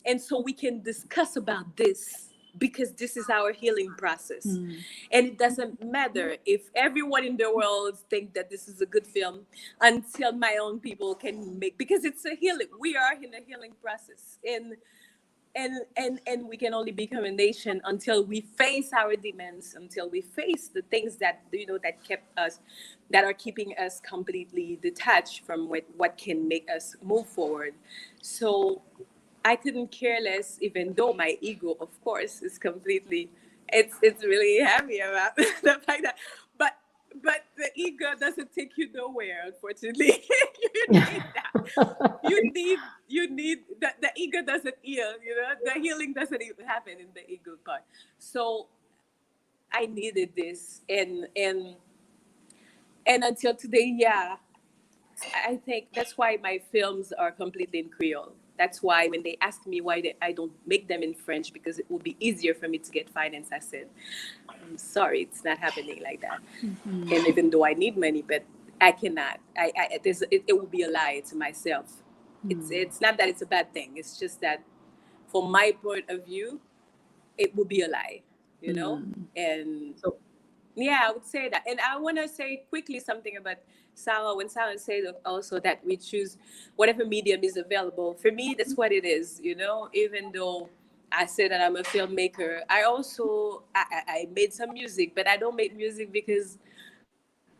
And so we can discuss about this, because this is our healing process. And it doesn't matter if everyone in the world think that this is a good film until my own people can make, because it's a healing. We are in a healing process. And we can only become a nation until we face our demands, until we face the things that, that are keeping us completely detached from what can make us move forward. So I couldn't care less, even though my ego, of course, is completely, it's really heavy about the fact that, but the ego doesn't take you nowhere, unfortunately. You need that. You need the ego doesn't heal, the healing doesn't even happen in the ego part. So I needed this, and until today, I think that's why my films are completely in Creole. That's why when they ask me why I don't make them in French, because it would be easier for me to get finance, I said, I'm sorry, it's not happening like that. And even though I need money, but I cannot. It would be a lie to myself. It's not that it's a bad thing. It's just that from my point of view, it would be a lie, And so, I would say that. And I want to say quickly something about Sarah, when Sarah said also that we choose whatever medium is available. For me, that's what it is, even though I say that I'm a filmmaker, I also, I made some music, but I don't make music because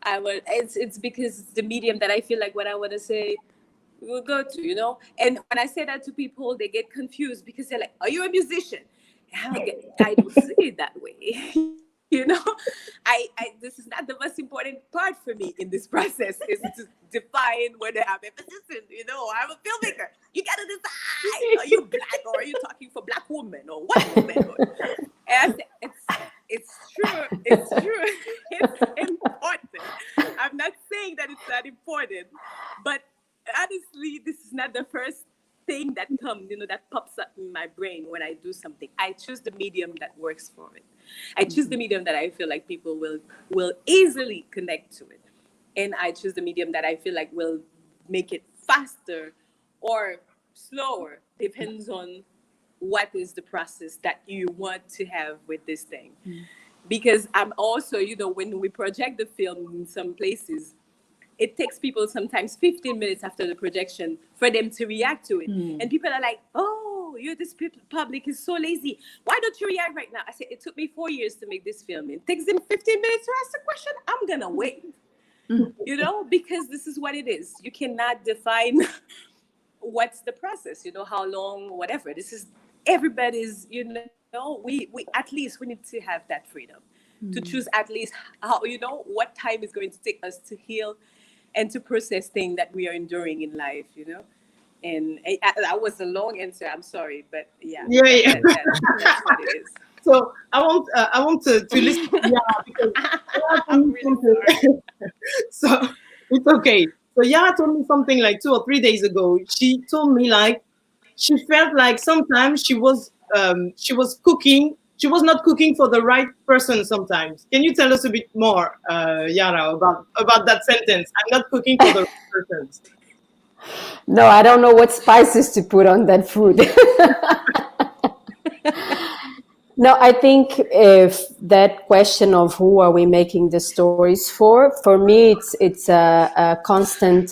it's because the medium that I feel like what I want to say will go to, And when I say that to people, they get confused because they're like, are you a musician? And I don't see it that way. This is not the most important part for me in this process, is to define whether I'm a musician, I'm a filmmaker. You gotta decide, are you black, or are you talking for black women or white women? And it's true, it's important. I'm not saying that it's not important, but honestly, this is not the first thing that comes, that pops up in my brain when I do something. I choose the medium that works for it. I choose the medium that I feel like people will easily connect to it. And I choose the medium that I feel like will make it faster or slower, depends on what is the process that you want to have with this thing. Because I'm also, when we project the film in some places, it takes people sometimes 15 minutes after the projection for them to react to it. And people are like, oh, this public is so lazy. Why don't you react right now? I said, it took me 4 years to make this film. It takes them 15 minutes to ask the question. I'm going to wait, because this is what it is. You cannot define what's the process, how long, whatever. This is everybody's, we at least we need to have that freedom to choose at least how, what time is going to take us to heal and to process things that we are enduring in life, And that was a long answer. I'm sorry, but that's what it is. So I want to listen to Yara, because I'm really sorry. So it's okay. So Yara told me something like 2 or 3 days ago. She told me like she felt like sometimes she was cooking she was not cooking for the right person sometimes. Can you tell us a bit more, Yara, about that sentence? I'm not cooking for the right person. No, I don't know what spices to put on that food. No, I think if that question of who are we making the stories for me, it's a constant,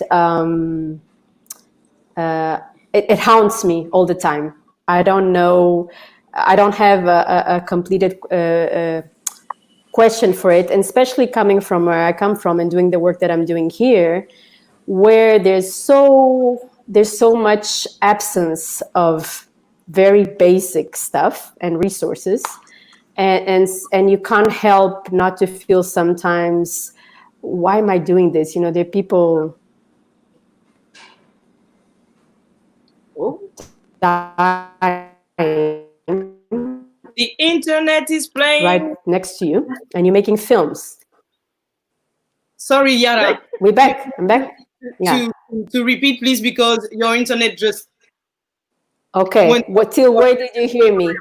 it haunts me all the time. I don't know, I don't have a completed question for it, and especially coming from where I come from and doing the work that I'm doing here, where there's so much absence of very basic stuff and resources, and you can't help not to feel sometimes, why am I doing this? You know, there are people dying. The internet is playing right next to you, and you're making films. Sorry, Yara. We're back. I'm back. Yeah. To repeat, please, because your internet just. Okay. Till where did you hear me?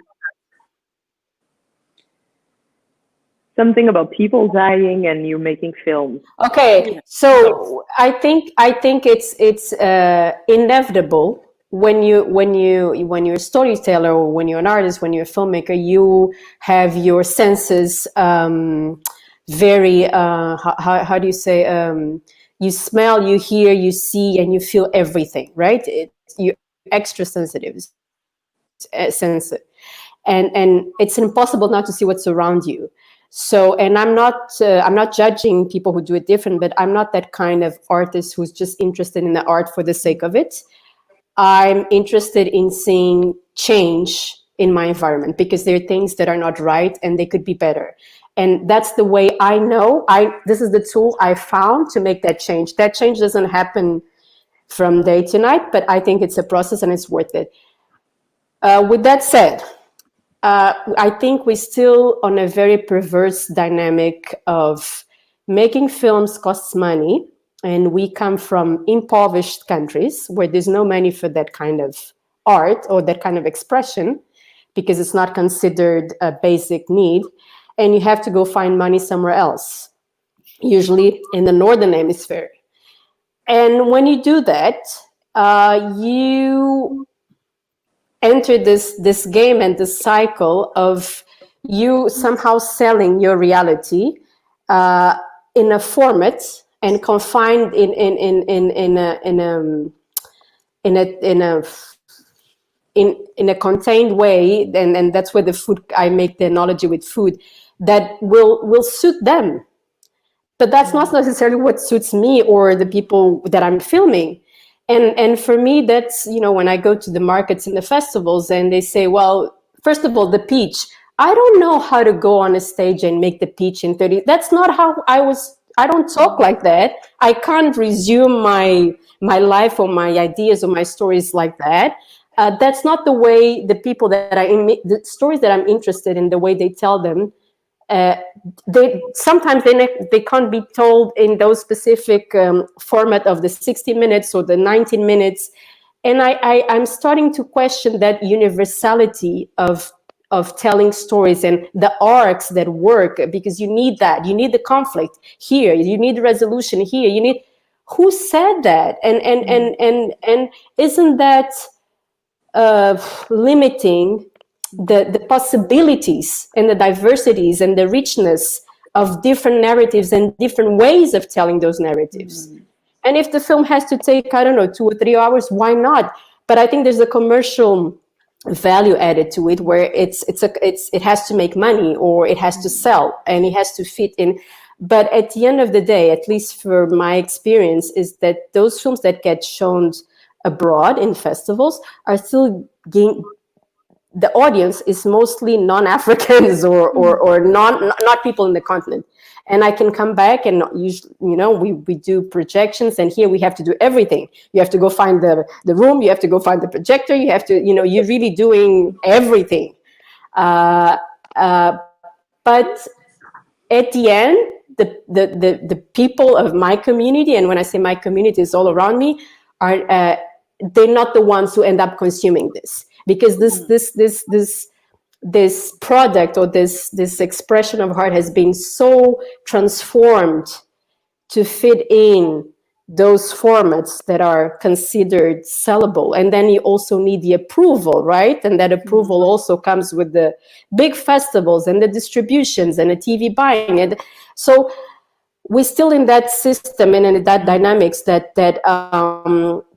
Something about people dying and you making films. Okay. So I think it's inevitable when you're a storyteller, or when you're an artist, when you're a filmmaker, you have your senses very how do you say, you smell, you hear, you see, and you feel everything, right? You're extra sensitive, and it's impossible not to see what's around you. So, and I'm not judging people who do it different, but I'm not that kind of artist who's just interested in the art for the sake of it. I'm interested in seeing change in my environment, because there are things that are not right and they could be better. And that's the way I know. This is the tool I found to make that change. That change doesn't happen from day to night, but I think it's a process and it's worth it. With that said, I think we're still on a very perverse dynamic of making films costs money. And we come from impoverished countries where there's no money for that kind of art or that kind of expression, because it's not considered a basic need. And you have to go find money somewhere else, usually in the Northern Hemisphere. And when you do that, you enter this game and this cycle of you somehow selling your reality in a format and confined in a contained way, and that's where the food, I make the analogy with food, that will suit them. But that's not necessarily what suits me or the people that I'm filming. And for me, that's, you know, when I go to the markets and the festivals and they say, well, first of all, the peach, I don't know how to go on a stage and make the peach in 30. That's not how I don't talk like that. I can't resume my life or my ideas or my stories like that. That's not the way the people that the stories that I'm interested in, the way they tell them. Sometimes they can't be told in those specific format of the 60 minutes or the 19 minutes. And I'm starting to question that universality of telling stories and the arcs that work, because you need that. You need the conflict here. You need the resolution here. You need, who said that? And isn't that limiting the possibilities and the diversities and the richness of different narratives and different ways of telling those narratives? And if the film has to take, I don't know, 2 or 3 hours, why not? But I think there's a commercial value added to it, where it has to make money, or it has to sell, and it has to fit in. But at the end of the day, at least for my experience, is that those films that get shown abroad in festivals are still the audience is mostly non-Africans or not people in the continent. And I can come back and usually, you know, we do projections, and here we have to do everything. You have to go find the room, you have to go find the projector, you have to, you know, you're really doing everything. But at the end, the people of my community, and when I say my community, is all around me, are they're not the ones who end up consuming this, because this this product or this expression of art has been so transformed to fit in those formats that are considered sellable. And then you also need the approval, right? And that approval also comes with the big festivals and the distributions and the TV buying. And so we're still in that system and in that dynamics that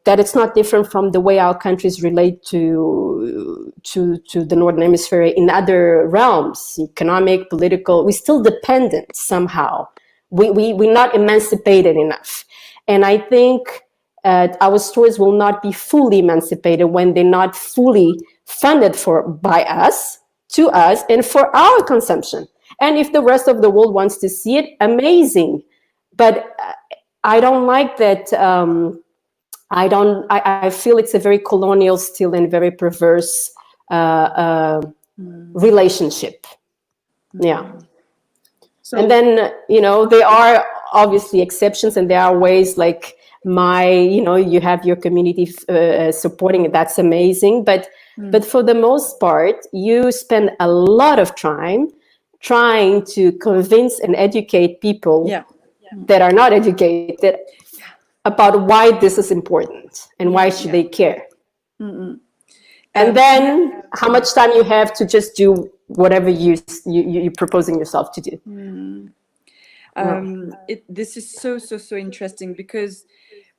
it's not different from the way our countries relate to the Northern Hemisphere in other realms, economic, political. We're still dependent somehow. We're not emancipated enough. And I think our stories will not be fully emancipated when they're not fully funded by us, to us, and for our consumption. And if the rest of the world wants to see it, amazing. But I don't like that. I feel it's a very colonial still and very perverse relationship. Yeah. So, and then, there are obviously exceptions, and there are ways like you have your community supporting it. That's amazing. But for the most part, you spend a lot of time trying to convince and educate people that are not educated about why this is important and why should they care. And then how much time you have to just do whatever you're proposing yourself to do. This is so interesting, because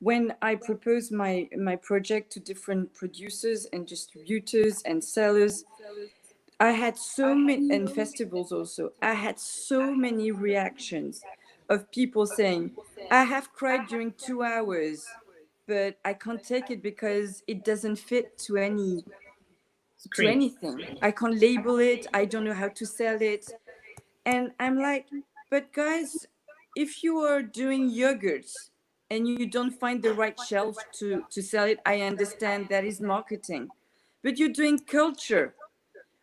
when I proposed my project to different producers and distributors and sellers, I had so many, and festivals also, I had so many reactions of people saying, I have cried during 2 hours, but I can't take it because it doesn't fit to anything. I can't label it. I don't know how to sell it. And I'm like, but guys, if you are doing yogurts and you don't find the right shelf to sell it, I understand that is marketing. But you're doing culture.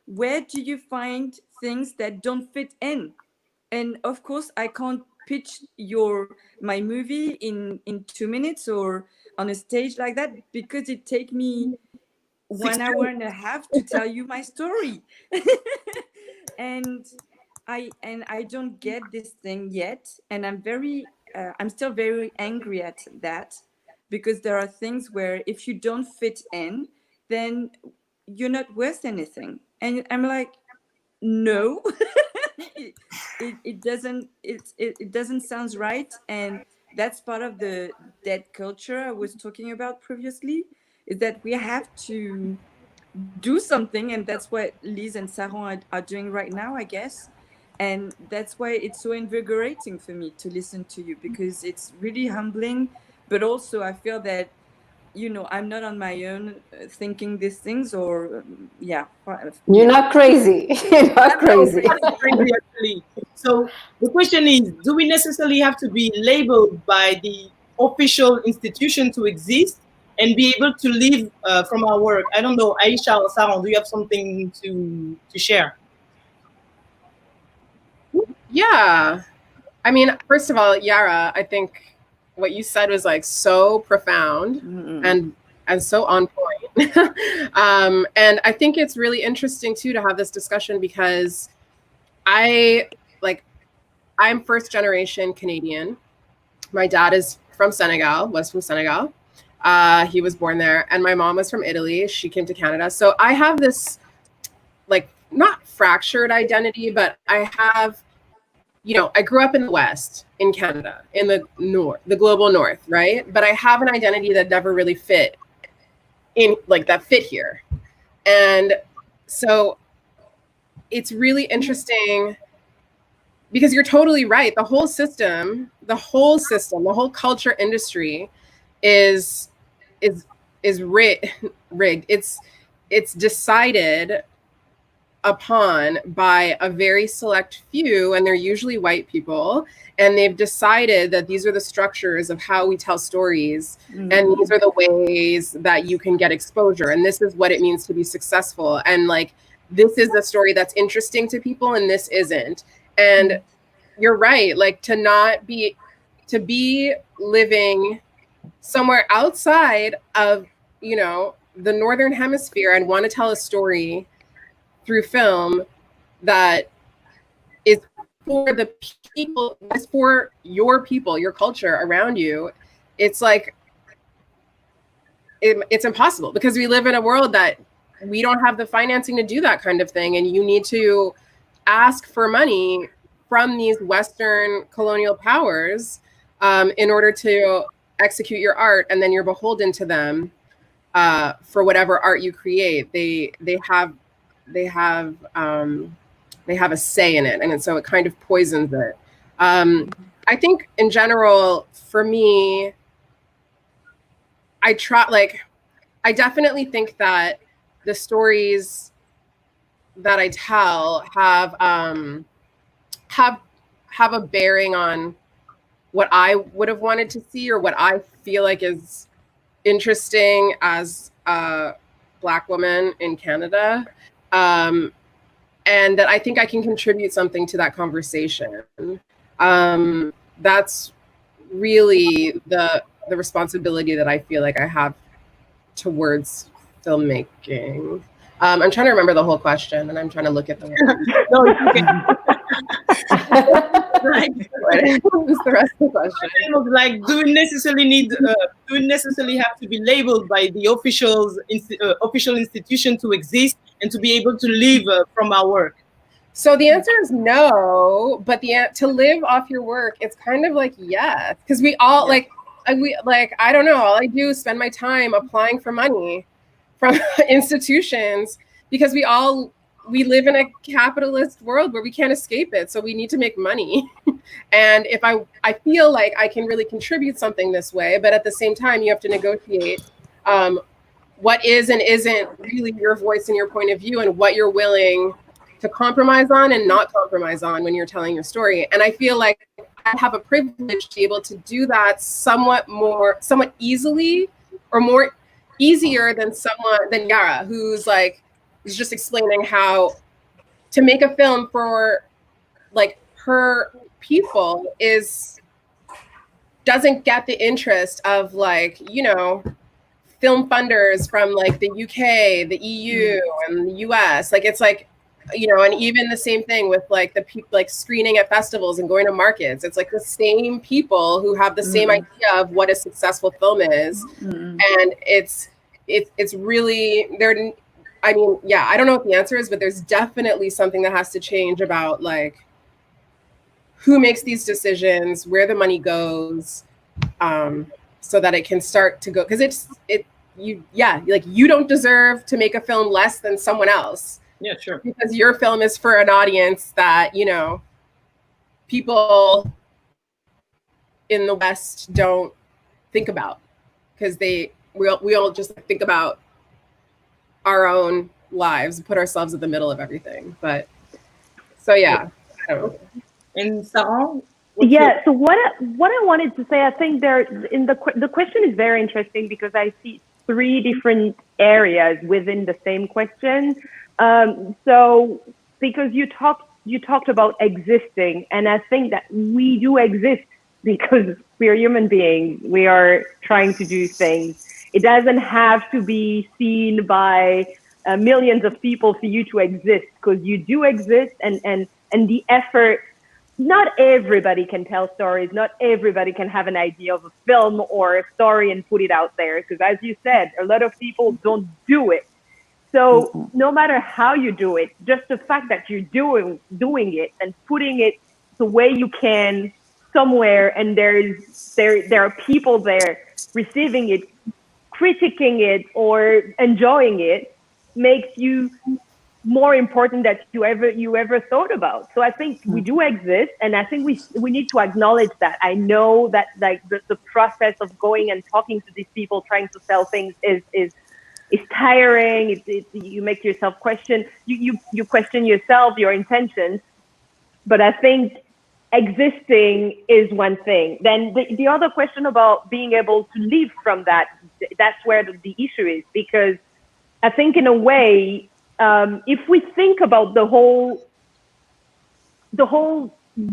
Where do you find things that don't fit in? And of course, I can't pitch my movie in 2 minutes or on a stage like that, because it takes me 1 hour and a half to tell you my story. and I don't get this thing yet, and I'm still very angry at that, because there are things where if you don't fit in, then you're not worth anything. And I'm like, no. It doesn't sound right. And that's part of the dead culture I was talking about previously, is that we have to do something, and that's what Lise and Saron are doing right now, I guess. And that's why it's so invigorating for me to listen to you, because it's really humbling, but also I feel that I'm not on my own thinking these things, or You're not crazy. You're not crazy. Crazy, actually. So the question is, do we necessarily have to be labeled by the official institution to exist and be able to live from our work? I don't know, Aisha or Saron, do you have something to share? Yeah. I mean, first of all, Yara, I think what you said was like so profound and so on point. And I think it's really interesting too to have this discussion, because I'm first generation Canadian. My dad is from Senegal, was from Senegal. He was born there, and my mom was from Italy. She came to Canada. So I have this not fractured identity, but I have, I grew up in the West, in Canada, in the North, the global North, right? But I have an identity that never really fit in, that fit here. And so it's really interesting, because you're totally right. The whole system, the whole culture industry is rigged. It's decided upon by a very select few, and they're usually white people, and they've decided that these are the structures of how we tell stories, and these are the ways that you can get exposure, and this is what it means to be successful, and this is the story that's interesting to people, and this isn't. And you're right, to be living somewhere outside of the Northern Hemisphere and want to tell a story through film that is for the people, it's for your people, your culture around you, it's like, it's impossible because we live in a world that we don't have the financing to do that kind of thing. And you need to ask for money from these Western colonial powers in order to execute your art, and then you're beholden to them for whatever art you create. They have a say in it, and so it kind of poisons it. I think in general, for me, I definitely think that the stories that I tell have a bearing on what I would have wanted to see, or what I feel like is interesting as a Black woman in Canada. And that I think I can contribute something to that conversation. That's really the responsibility that I feel like I have towards filmmaking. I'm trying to remember the whole question, and I'm trying to look at the No, it's okay. What's the rest of the question? It was like, do we necessarily have to be labeled by the official institution to exist and to be able to live from our work? So the answer is no, but to live off your work, it's kind of like yes, because we all I don't know, all I do is spend my time applying for money from institutions, because we live in a capitalist world where we can't escape it. So we need to make money. And if I feel like I can really contribute something this way, but at the same time, you have to negotiate what is and isn't really your voice and your point of view, and what you're willing to compromise on and not compromise on when you're telling your story. And I feel like I have a privilege to be able to do that somewhat easily, or more easier than Yara, who's just explaining how to make a film for her people doesn't get the interest of film funders from the UK, the EU, and the US. And even the same thing with the people screening at festivals and going to markets. It's the same people who have the same idea of what a successful film is. And it's really there. I mean, yeah, I don't know what the answer is, but there's definitely something that has to change about who makes these decisions, where the money goes, so that it can start to go. Because you don't deserve to make a film less than someone else. Yeah, sure. Because your film is for an audience that people in the West don't think about, because we all just think about our own lives, put ourselves in the middle of everything. But so yeah, I don't know. And Sarah? Yeah. So what I wanted to say, I think the question is very interesting, because I see 3 different areas within the same question. So because you talked about existing, and I think that we do exist because we are human beings. We are trying to do things. It doesn't have to be seen by millions of people for you to exist, because you do exist, and the effort. Not everybody can tell stories. Not everybody can have an idea of a film or a story and put it out there, because as you said, a lot of people don't do it. So no matter how you do it, just the fact that you're doing it and putting it the way you can somewhere, and there are people there receiving it, critiquing it, or enjoying it, makes you more important than you ever thought about. So I think we do exist, and I think we need to acknowledge that. I know that the process of going and talking to these people, trying to sell things is tiring. You make yourself question. You question yourself, your intentions. But I think existing is one thing. Then the other question about being able to live from that's where the issue is, because I think in a way, if we think about the whole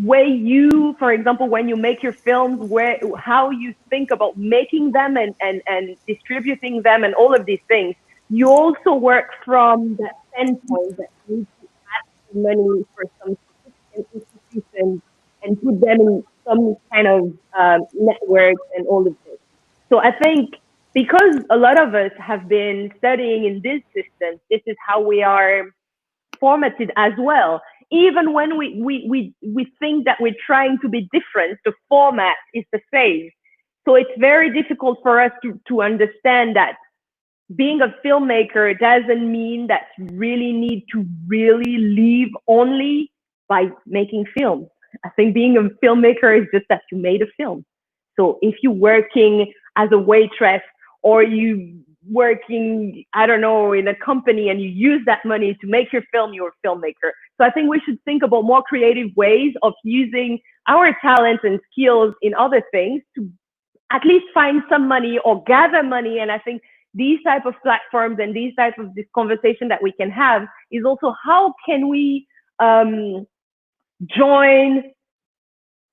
way you, for example, when you make your films, how you think about making them and distributing them and all of these things, you also work from that standpoint that you need to ask for money for some institutions and put them in some kind of network and all of this. So I think because a lot of us have been studying in this system, this is how we are formatted as well. Even when we think that we're trying to be different, the format is the same. So it's very difficult for us to understand that being a filmmaker doesn't mean that you really need to really live only by making films. I think being a filmmaker is just that you made a film. So if you're working as a waitress or you working, I don't know, in a company and you use that money to make your film, you're a filmmaker. So I think we should think about more creative ways of using our talents and skills in other things to at least find some money or gather money. And I think these type of platforms and these type of this conversation that we can have is also how can we join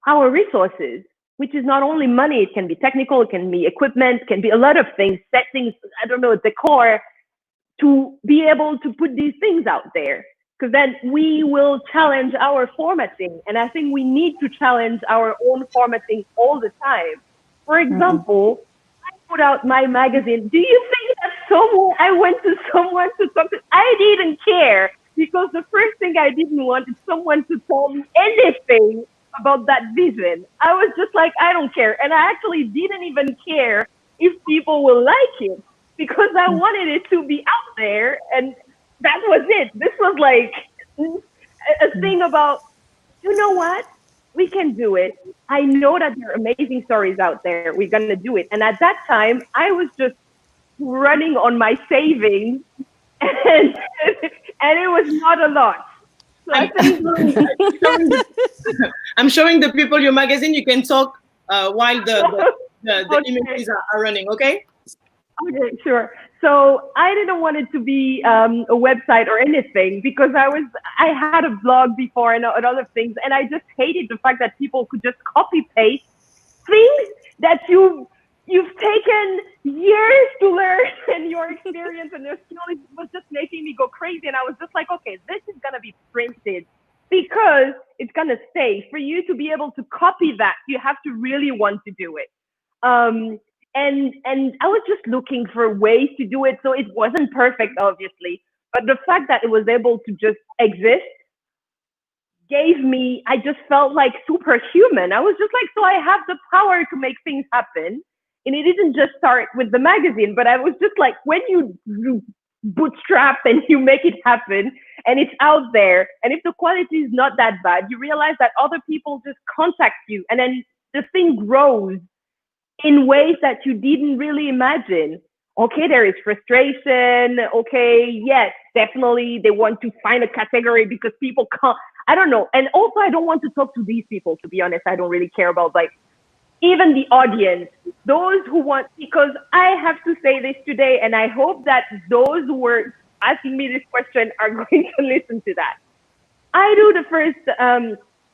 our resources, which is not only money, it can be technical, it can be equipment, it can be a lot of things, settings, I don't know, decor, to be able to put these things out there. Because then we will challenge our formatting. And I think we need to challenge our own formatting all the time. For example, I put out my magazine. Do you think that I went to someone to talk to? I didn't care, because the first thing I didn't want is someone to tell me anything about that vision. I was just like, I don't care. And I actually didn't even care if people will like it, because I wanted it to be out there. And that was it. This was like a thing about, you know what? We can do it. I know that there are amazing stories out there. We're going to do it. And at that time, I was just running on my savings, and it was not a lot. So I think I'm showing the people your magazine. You can talk while the images are running, okay? Okay, sure. So I didn't want it to be a website or anything, because I had a blog before and other things, and I just hated the fact that people could just copy paste things that you've taken years to learn and your experience and your skill. It was just making me go crazy, and I was just like, okay, this is gonna be printed because it's gonna stay. For you to be able to copy that, you have to really want to do it. And I was just looking for ways to do it. So it wasn't perfect, obviously, but the fact that it was able to just exist I just felt like superhuman. I was just like, so I have the power to make things happen. And it didn't just start with the magazine, but I was just like, when you bootstrap and you make it happen and it's out there, and if the quality is not that bad, you realize that other people just contact you, and then the thing grows in ways that you didn't really imagine. Okay, there is frustration. Okay, yes, definitely they want to find a category because people can't, I don't know. And also, I don't want to talk to these people, to be honest. I don't really care about, like, even the audience, those who want, because I have to say this today, and I hope that those who were asking me this question are going to listen to that. I do the first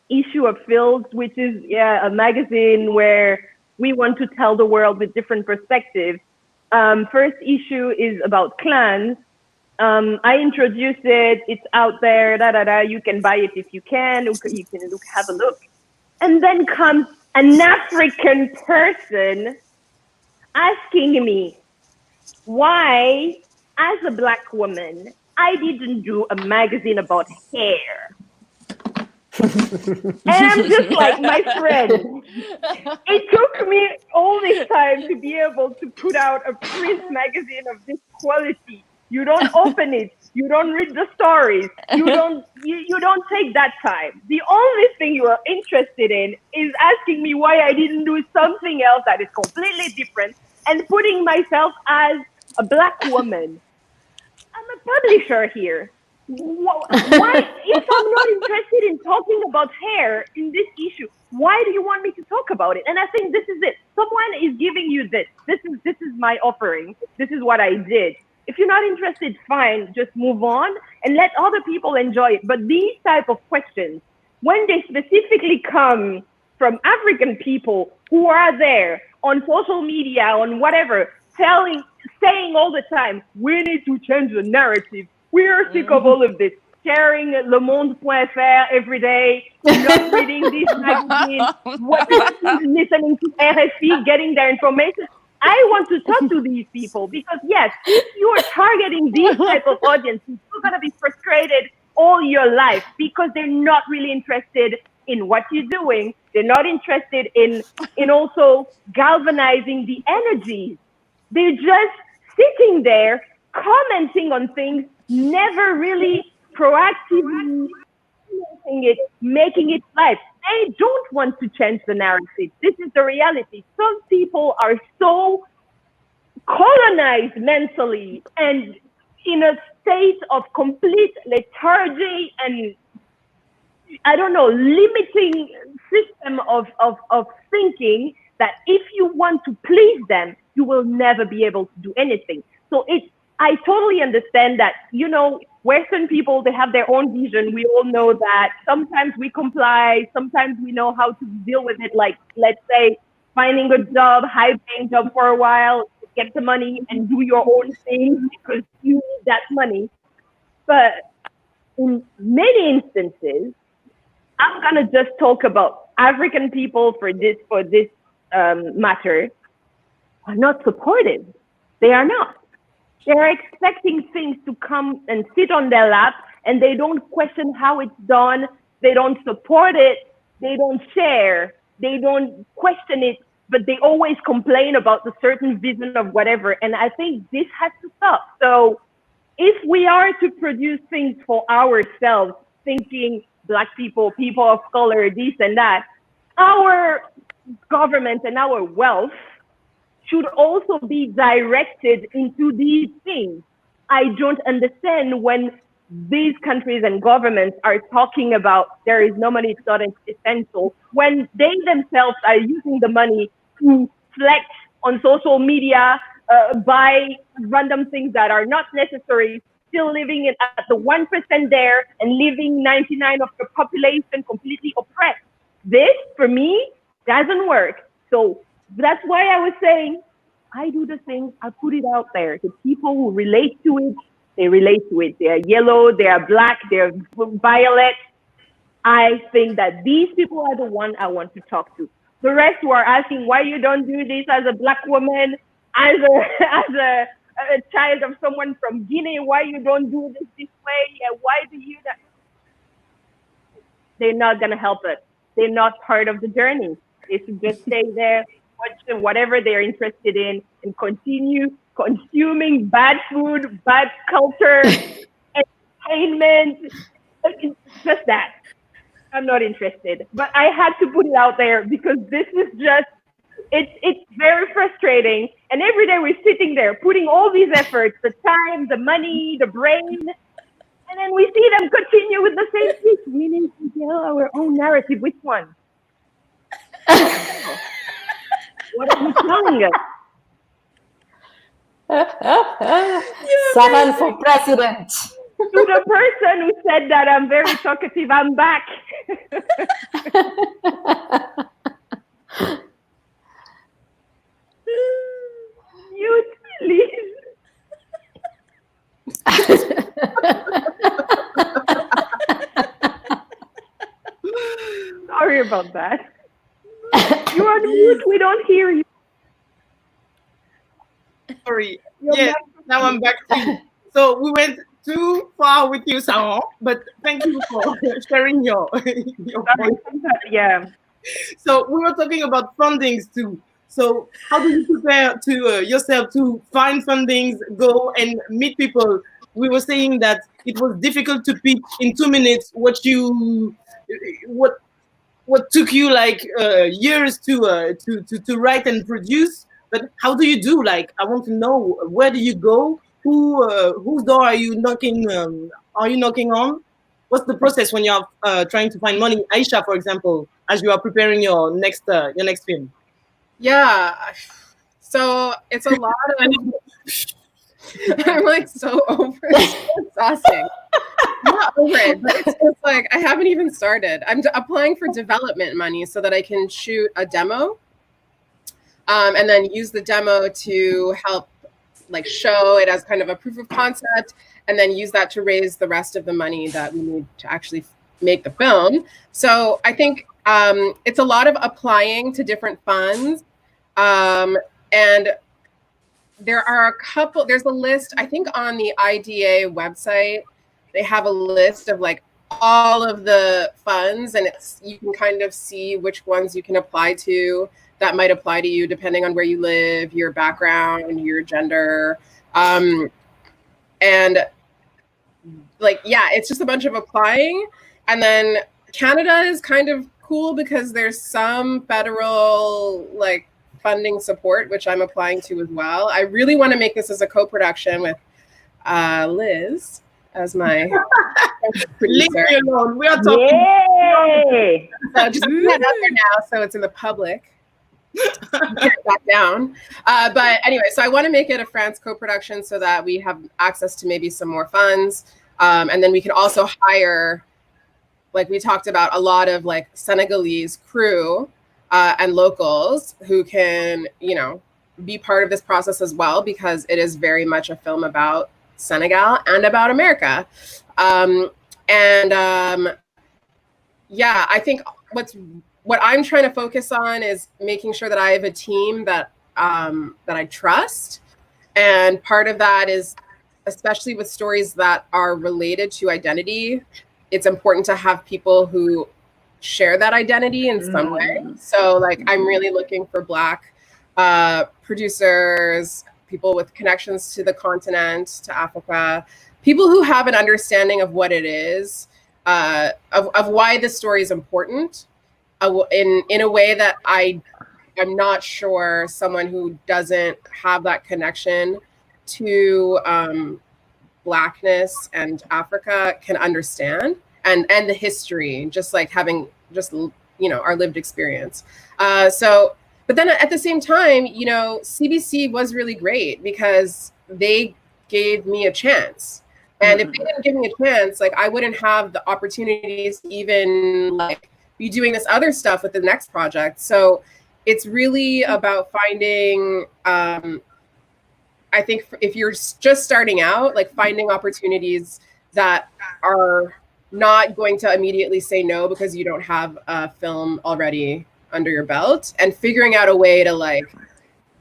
issue of Fields, which is a magazine where we want to tell the world with different perspectives. First issue is about clans. I introduced it, it's out there, you can buy it if you can, you can have a look. And then comes an African person asking me why, as a Black woman, I didn't do a magazine about hair. And I'm just like, my friend, it took me all this time to be able to put out a print magazine of this quality. You don't open it, you don't read the stories, you don't take that time. The only thing you are interested in is asking me why I didn't do something else that is completely different, and putting myself as a Black woman. I'm a publisher here. Why, if I'm not interested in talking about hair in this issue, why do you want me to talk about it? And I think this is it. Someone is giving you this. This is my offering. This is what I did. If you're not interested, fine, just move on and let other people enjoy it. But these type of questions, when they specifically come from African people who are there on social media, on whatever, saying all the time, we need to change the narrative. We are sick of all of this. Sharing Le Monde.fr every day, not reading this magazine, listening to RFI, getting their information. I want to talk to these people because, yes, if you are targeting these type of audiences, you're going to be frustrated all your life because they're not really interested in what you're doing. They're not interested in also galvanizing the energies. They're just sitting there commenting on things, never really proactively making it live. They don't want to change the narrative. This is the reality. Some people are so colonized mentally and in a state of complete lethargy and, I don't know, limiting system of thinking that if you want to please them, you will never be able to do anything. So I totally understand that, you know, Western people, they have their own vision. We all know that. Sometimes we comply. Sometimes we know how to deal with it. Like, let's say, finding a job, high-paying job for a while, get the money and do your own thing because you need that money. But in many instances, I'm going to just talk about African people for this matter, are not supportive. They are not. They're expecting things to come and sit on their lap, and they don't question how it's done. They don't support it. They don't share. They don't question it, but they always complain about the certain vision of whatever. And I think this has to stop. So if we are to produce things for ourselves, thinking Black people, people of color, this and that, our government and our wealth should also be directed into these things. I don't understand when these countries and governments are talking about there is no money, it's not essential, when they themselves are using the money to flex on social media, buy random things that are not necessary, still living at the 1% there and leaving 99% of the population completely oppressed. This, for me, doesn't work. So that's why I was saying, I do the thing, I put it out there. The people who relate to it, they relate to it. They are yellow, they are Black, they are violet. I think that these people are the one I want to talk to. The rest who are asking why you don't do this as a Black woman, as a child of someone from Guinea, why you don't do this way, and why do you that? They're not gonna help us. They're not part of the journey. They should just stay there, watch whatever they're interested in, and continue consuming bad food, bad culture, entertainment. It's just that. I'm not interested. But I had to put it out there because this is just, it's very frustrating. And every day we're sitting there putting all these efforts, the time, the money, the brain, and then we see them continue with the same thing. We need to tell our own narrative. Which one? What are you telling us? Saran for president. To the person who said that I'm very talkative, I'm back. Mute, please. Sorry about that. You are the mute. We don't hear you. Sorry. Yes, now I'm back to you. So we went too far with you, Sarah, but thank you for sharing your point. Yeah. So we were talking about fundings too. So how do you prepare to yourself to find fundings, go and meet people? We were saying that it was difficult to pitch in 2 minutes what took you like years to write and produce. But how do you do? Like, I want to know, where do you go? Whose door are you knocking? On? What's the process when you're trying to find money? Aisha, for example, as you are preparing your next film. Yeah, so it's a lot of. I'm like so over it. It's so exhausting. I'm not over it, but it's just like I haven't even started. I'm applying for development money so that I can shoot a demo, and then use the demo to help like show it as kind of a proof of concept, and then use that to raise the rest of the money that we need to actually make the film. So I think it's a lot of applying to different funds. And there are a couple, there's a list, I think on the IDA website, they have a list of like all of the funds, and you can kind of see which ones you can apply to that might apply to you depending on where you live, your background, your gender. And like, yeah, it's just a bunch of applying. And then Canada is kind of cool because there's some federal like funding support, which I'm applying to as well. I really want to make this as a co-production with Liz as my Leave producer. me alone. We are talking. Yay! So just put that out there now so it's in the public. Get it back down. But anyway, so I want to make it a France co-production so that we have access to maybe some more funds. And then we can also hire, like we talked about, a lot of like Senegalese crew and locals who can, you know, be part of this process as well, because it is very much a film about Senegal and about America. Yeah, I think what I'm trying to focus on is making sure that I have a team that I trust. And part of that is, especially with stories that are related to identity, it's important to have people who share that identity in some way. So like, I'm really looking for Black producers, people with connections to the continent, to Africa, people who have an understanding of what it is, of why this story is important, in a way that I'm not sure someone who doesn't have that connection to Blackness and Africa can understand, and the history, just like having just, you know, our lived experience. But then at the same time, you know, CBC was really great because they gave me a chance. And if they didn't give me a chance, like I wouldn't have the opportunities to even like be doing this other stuff with the next project. So it's really about finding, I think if you're just starting out, like finding opportunities that are not going to immediately say no because you don't have a film already under your belt, and figuring out a way to like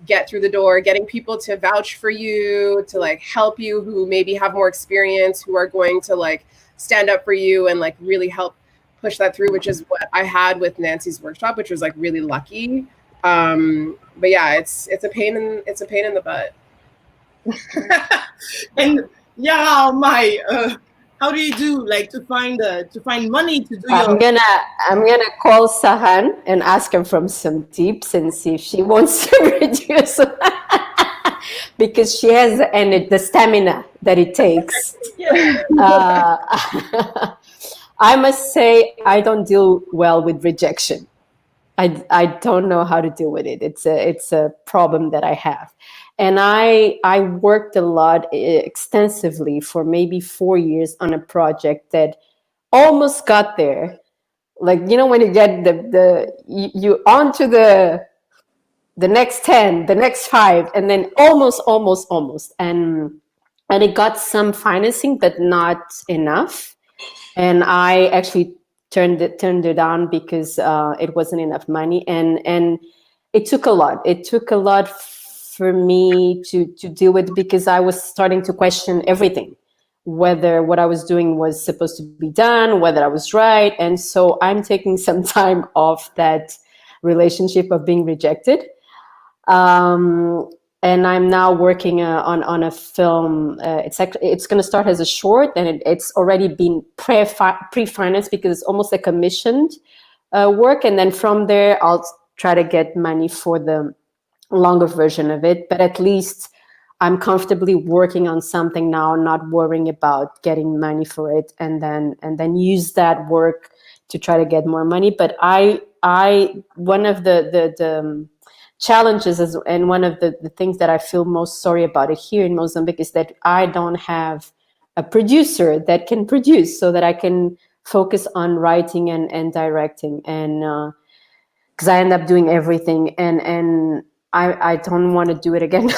get through the door, getting people to vouch for you, to like help you who maybe have more experience, who are going to like stand up for you and like really help push that through, which is what I had with Nancy's workshop, which was like really lucky. But yeah, it's a pain in the butt. And yeah, how do you do like to find money to do I'm gonna call Sahan and ask her from some tips and see if she wants to reduce because she has the stamina that it takes. I must say I don't deal well with rejection. I don't know how to deal with it. It's a problem that I have. And I worked a lot extensively for maybe 4 years on a project that almost got there. Like, you know, when you get you on to the next 10, the next 5, and then almost. And it got some financing, but not enough. And I actually turned it down because it wasn't enough money. And it took a lot. It took a lot for me to deal with, because I was starting to question everything, whether what I was doing was supposed to be done, whether I was right. And so I'm taking some time off that relationship of being rejected. And I'm now working on a film. It's going to start as a short, and it's already been pre-financed because it's almost a commissioned work. And then from there, I'll try to get money for the longer version of it. But at least I'm comfortably working on something now, not worrying about getting money for it, and then use that work to try to get more money. But one of the challenges is, and one of the things that I feel most sorry about it here in Mozambique is that I don't have a producer that can produce, so that I can focus on writing and directing, and because I end up doing everything, and I don't want to do it again.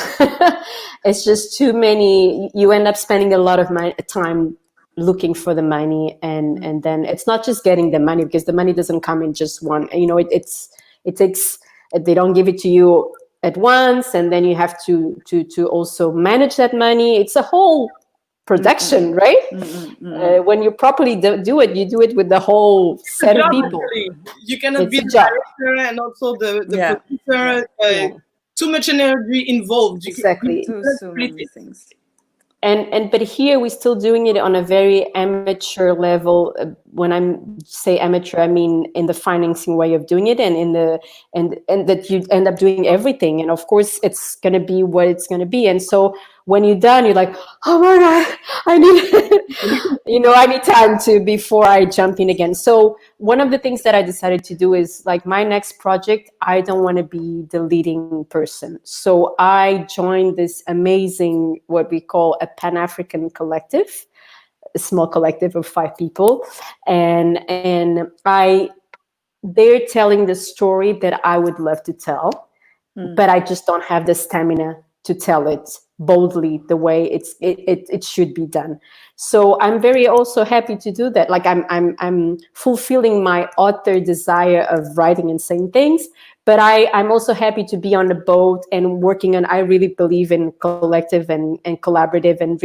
It's just too many. You end up spending a lot of time looking for the money, and then it's not just getting the money, because the money doesn't come in just one. You know, it takes. They don't give it to you at once, and then you have to also manage that money. It's a whole production, right? When you properly do it, you do it with the whole set of people. You cannot It's be a the job. director and also the producer. Too much energy involved. Exactly. So many things. But here we're still doing it on a very amateur level. When I say amateur, I mean in the financing way of doing it, and that you end up doing everything. And of course, it's going to be what it's going to be. And so when you're done, you're like, oh my God, I need, I need time before I jump in again. So one of the things that I decided to do is, like, my next project, I don't want to be the leading person. So I joined this amazing, what we call a Pan-African collective, a small collective of 5 people. And they're telling the story that I would love to tell, but I just don't have the stamina to tell it boldly the way it should be done. So I'm very also happy to do that. Like I'm fulfilling my author desire of writing and saying things, but I'm also happy to be on the boat and working on. I really believe in collective and collaborative, and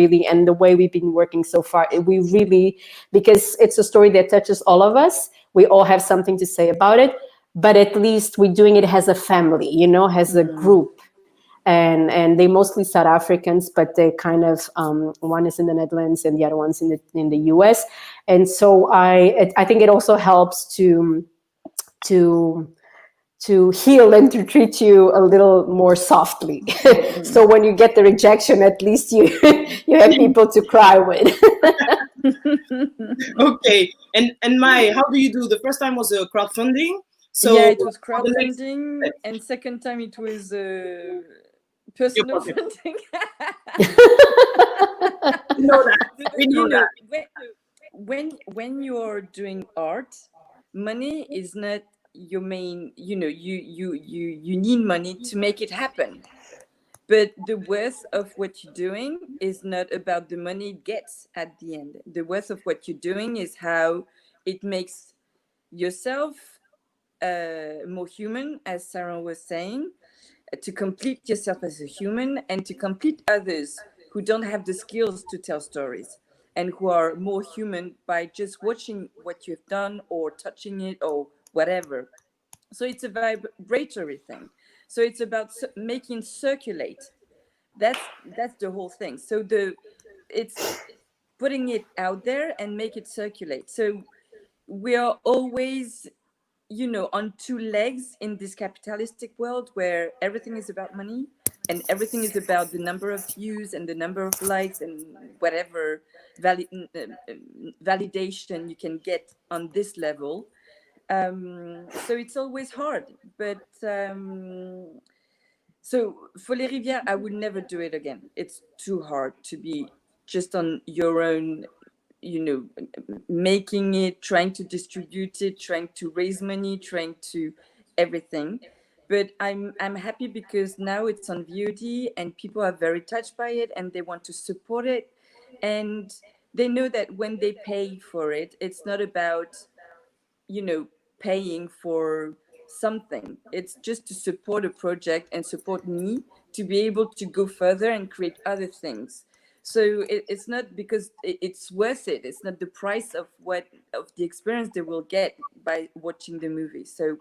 the way we've been working so far. We really, because it's a story that touches all of us. We all have something to say about it, but at least we're doing it as a family, as a group. And they mostly South Africans, but they kind of one is in the Netherlands and the other one's in the US. And so I think it also helps to heal and to treat you a little more softly. So when you get the rejection, at least you have people to cry with. Okay, and Mai, how do you do? The first time was a crowdfunding. So yeah, it was crowdfunding, and second time it was personal funding. When you are doing art, money is not your main. You need money to make it happen. But the worth of what you're doing is not about the money it gets at the end. The worth of what you're doing is how it makes yourself more human, as Sarah was saying, to complete yourself as a human and to complete others who don't have the skills to tell stories and who are more human by just watching what you've done or touching it or whatever. So it's a vibratory thing. So it's about making circulate. That's the whole thing. So it's putting it out there and make it circulate. So we are always, on 2 legs in this capitalistic world where everything is about money and everything is about the number of views and the number of likes and whatever validation you can get on this level. So it's always hard, but so for Les Rivières, I would never do it again. It's too hard to be just on your own, making it, trying to distribute it, trying to raise money, trying to everything. But I'm happy because now it's on VOD and people are very touched by it and they want to support it. And they know that when they pay for it, it's not about, paying for something. It's just to support a project and support me to be able to go further and create other things. So it's not because it's worth it. It's not the price of the experience they will get by watching the movie. So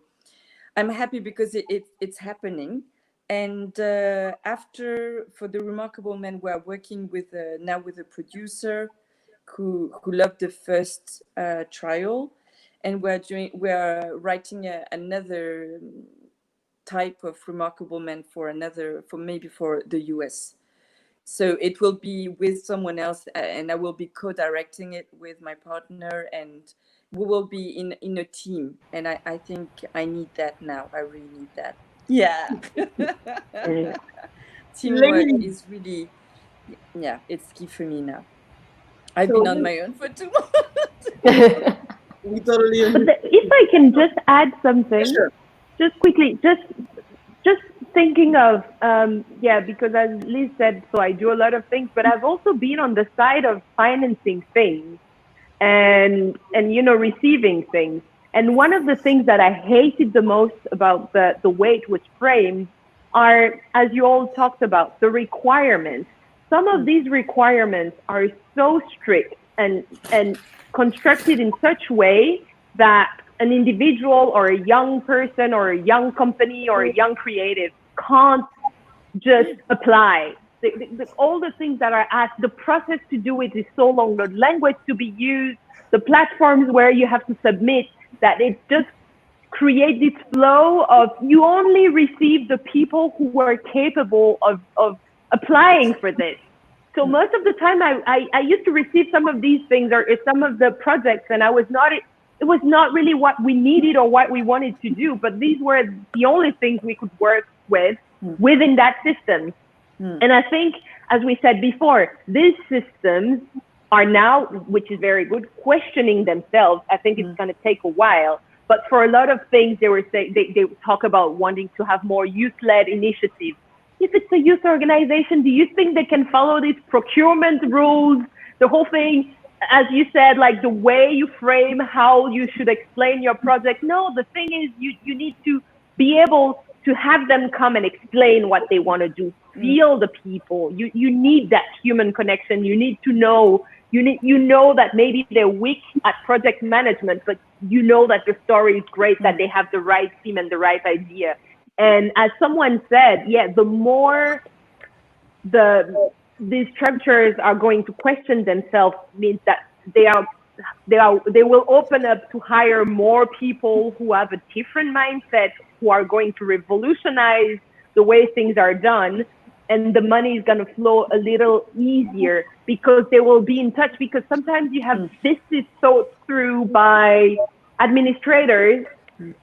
I'm happy because it's happening. And for The Remarkable Men, we're working now with a producer who loved the first trial. And we're writing another type of Remarkable Men for the US. So it will be with someone else, and I will be co-directing it with my partner, and we will be in a team. And I think I need that now. I really need that. Yeah. Teamwork is really, it's key for me now. I've been on my own for 2 months. We totally If I can just add something, just quickly, just thinking of, because as Liz said, so I do a lot of things, but I've also been on the side of financing things and receiving things. And one of the things that I hated the most about the way it was framed are, as you all talked about, the requirements. Some of these requirements are so strict and constructed in such a way that an individual or a young person or a young company or a young creative can't just apply. All the things that are asked, the process to do it is so long, the language to be used, the platforms where you have to submit, that it just creates this flow of you only receive the people who are capable of applying for this. So most of the time I used to receive some of these things or some of the projects, and it was not really what we needed or what we wanted to do, but these were the only things we could work with within that system. And I think, as we said before, these systems are now, which is very good, questioning themselves. I think it's going to take a while, but for a lot of things, they talk about wanting to have more youth-led initiatives. If it's a youth organization, do you think they can follow these procurement rules, the whole thing? As you said, like the way you frame how you should explain your project. No, the thing is you need to be able to have them come and explain what they want to do, feel the people. You need that human connection. You need to know, you know that maybe they're weak at project management, but you know that the story is great, that they have the right team and the right idea. And as someone said, the more these structures are going to question themselves, means that they will open up to hire more people who have a different mindset, who are going to revolutionize the way things are done, and the money is going to flow a little easier because they will be in touch. Because sometimes you have this is thought through by administrators,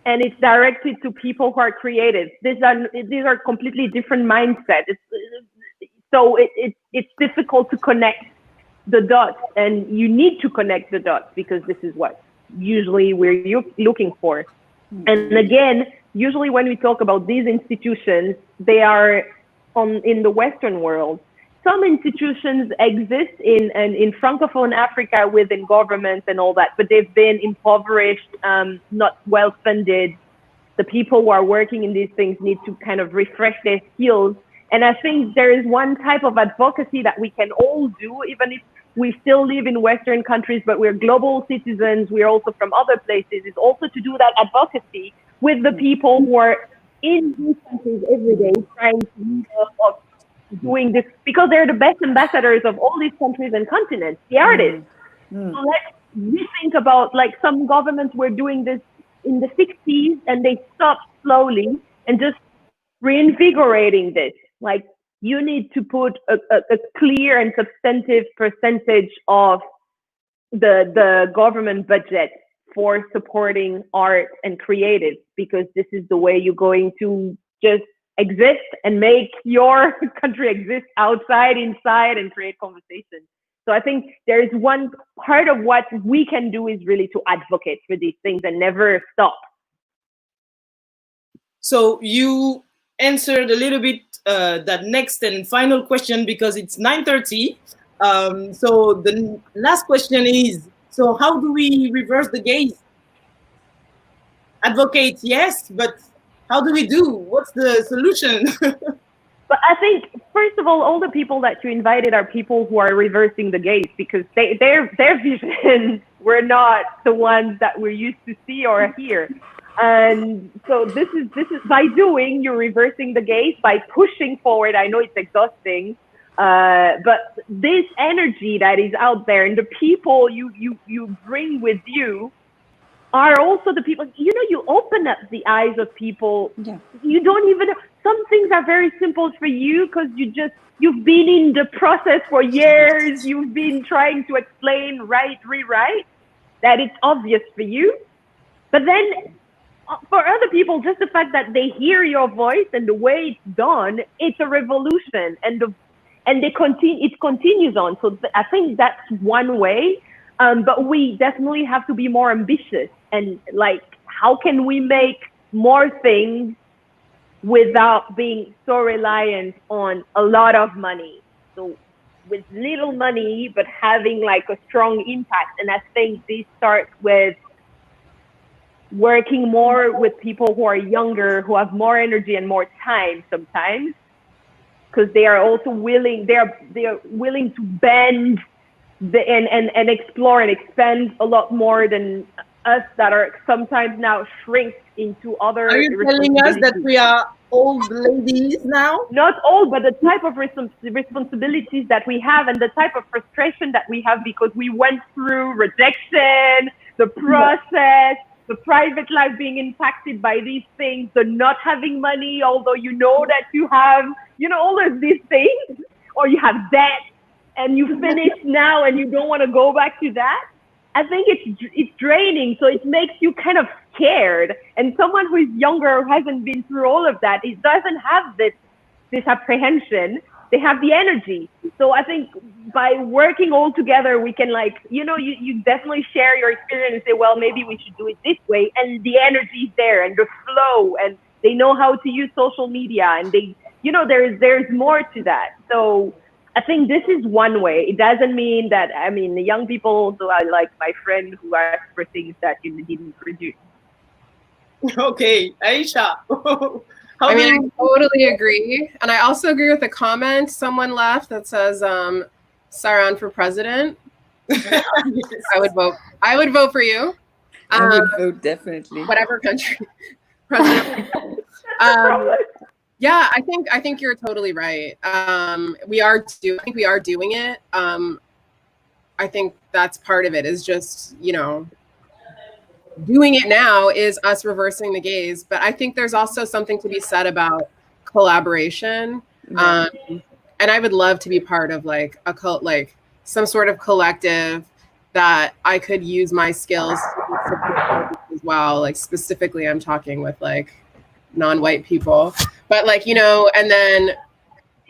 and it's directed to people who are creative. These are completely different mindsets. So it's difficult to connect the dots, and you need to connect the dots because this is what usually we're looking for. And again, usually when we talk about these institutions, they are in the Western world. Some institutions exist in Francophone Africa within governments and all that, but they've been impoverished, not well funded. The people who are working in these things need to kind of refresh their skills. And I think there is one type of advocacy that we can all do, even if we still live in Western countries, but we're global citizens, we're also from other places, is also to do that advocacy with the people who are in these countries every day, trying to lead up doing this, because they're the best ambassadors of all these countries and continents, the artists. So let's rethink about, like, some governments were doing this in the 60s and they stopped slowly, and just reinvigorating this. Like, you need to put a clear and substantive percentage of the government budget for supporting art and creative, because this is the way you're going to just exist and make your country exist outside, inside, and create conversation. So I think there is one part of what we can do is really to advocate for these things and never stop. So you answered a little bit that next and final question, because it's 9:30. So the last question is, so how do we reverse the gaze? Advocate, yes, but how do we do? What's the solution? But I think, first of all the people that you invited are people who are reversing the gaze, because their visions were not the ones that we're used to see or hear. And so this is by doing, you're reversing the gaze, by pushing forward. I know it's exhausting, but this energy that is out there and the people you bring with you are also the people, you open up the eyes of people. Yeah. You don't even, some things are very simple for you because you've been in the process for years. You've been trying to explain, rewrite, that it's obvious for you. But then for other people, just the fact that they hear your voice and the way it's done, it's a revolution, and it continues on. So I think that's one way. But we definitely have to be more ambitious, and like, how can we make more things without being so reliant on a lot of money. So with little money, but having like a strong impact. And I think this starts with working more with people who are younger, who have more energy and more time sometimes, because they are also willing, they are willing to bend and explore and expand a lot more than us that are sometimes now shrink into other. Are you telling us that we are old ladies now? Not old, but the type of responsibilities that we have and the type of frustration that we have because we went through rejection, the process, the private life being impacted by these things, the not having money, although you know that you have, you know, all of these things, or you have debt and you finish now and you don't want to go back to that. I think it's draining, so it makes you kind of scared. And someone who is younger, who hasn't been through all of that, it doesn't have this apprehension. They have the energy. So I think by working all together, we can, like, you know, you definitely share your experience and say, well, maybe we should do it this way. And the energy is there and the flow, and they know how to use social media, and they, you know, there's more to that. So I think this is one way. It doesn't mean that, I mean, the young people also are like my friend who asked for things that you didn't produce. Okay, Aisha. I mean, I totally agree. And I also agree with the comment someone left that says, Saran for president. I would vote. I would vote for you. I would vote, definitely. Whatever country. President. Yeah, I think you're totally right. I think we are doing it. I think that's part of it, is just, you know, doing it now is us reversing the gaze. But I think there's also something to be said about collaboration. And I would love to be part of like some sort of collective that I could use my skills to support as well. Like specifically, I'm talking with like non-white people, but like, you know, and then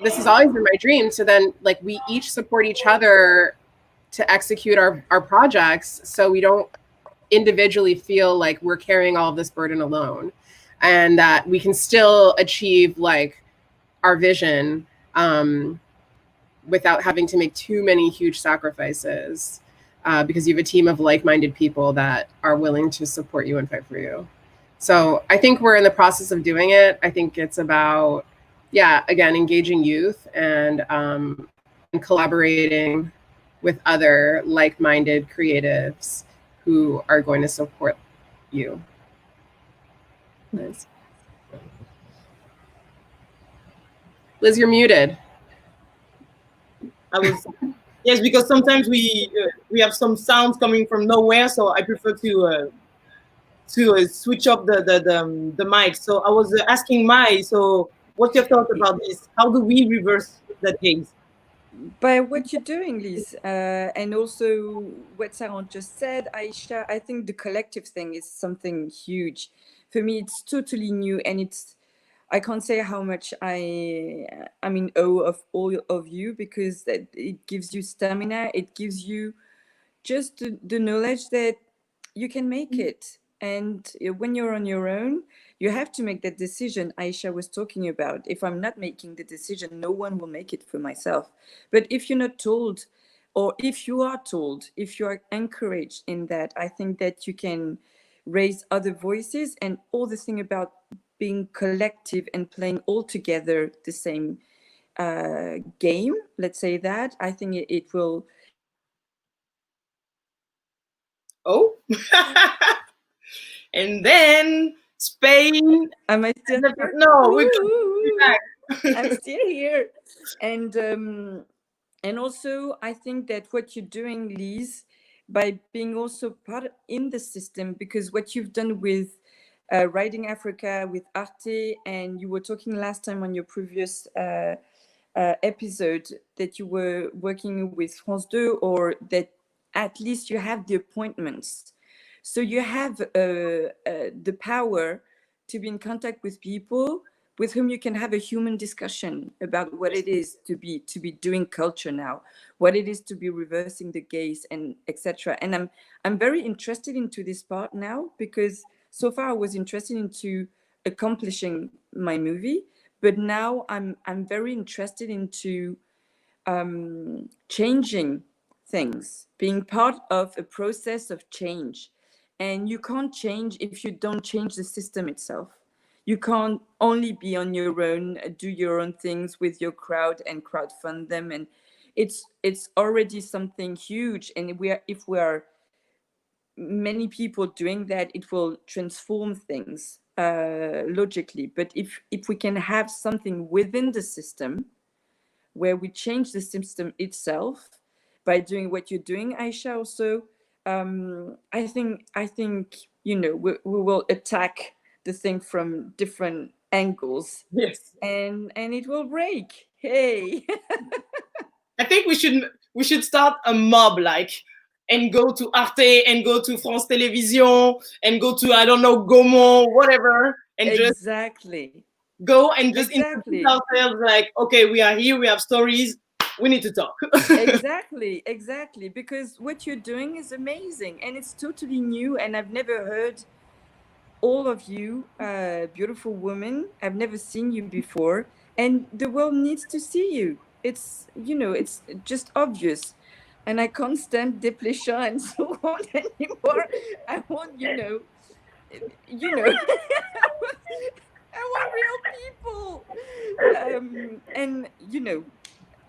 this has always been my dream. So then like we each support each other to execute our projects, so we don't individually feel like we're carrying all of this burden alone, and that we can still achieve like our vision without having to make too many huge sacrifices, because you have a team of like-minded people that are willing to support you and fight for you. So I think we're in the process of doing it. I think it's about, yeah, again, engaging youth and collaborating with other like-minded creatives who are going to support you. Nice. Liz, you're muted. Yes, because sometimes we have some sounds coming from nowhere, so I prefer to switch up the mic. So I was asking Mai, so what's your thought about this? How do we reverse that gaze? By what you're doing, Liz, and also what Sarah just said, Aisha, I think the collective thing is something huge. For me, it's totally new, and I can't say how much I'm in awe of all of you, because it gives you stamina. It gives you just the knowledge that you can make it. And when you're on your own, you have to make that decision Aisha was talking about. If I'm not making the decision, no one will make it for myself. But if you're not told, or if you are told, if you are encouraged in that, I think that you can raise other voices. And all the thing about being collective and playing all together the same game, let's say that, I think it will. Oh. And then Spain. Am I still here? No, we're back. I'm still here. And also, I think that what you're doing, Liz, by being also part in the system, because what you've done with Writing Africa, with Arte, and you were talking last time on your previous episode that you were working with France 2, or that at least you have the appointments. So you have the power to be in contact with people with whom you can have a human discussion about what it is to be doing culture now, what it is to be reversing the gaze, and etc. And I'm very interested into this part now, because so far I was interested into accomplishing my movie, but now I'm very interested into changing things, being part of a process of change. And you can't change if you don't change the system itself. You can't only be on your own, do your own things with your crowd and crowdfund them. And it's already something huge. And if we are many people doing that, it will transform things logically. But if we can have something within the system where we change the system itself by doing what you're doing, Aisha, also, I think we will attack the thing from different angles. Yes. And it will break. Hey. I think we should start a mob, and go to Arte and go to France Télévisions and go to, I don't know, Gaumont, whatever, and exactly. Just go and just introduce ourselves okay, we are here, we have stories, we need to talk. Exactly, because what you're doing is amazing and it's totally new, and I've never heard all of you beautiful women. I've never seen you before, and the world needs to see you. It's it's just obvious, and I can't stand dépléchant and so on anymore. I want I want real people, and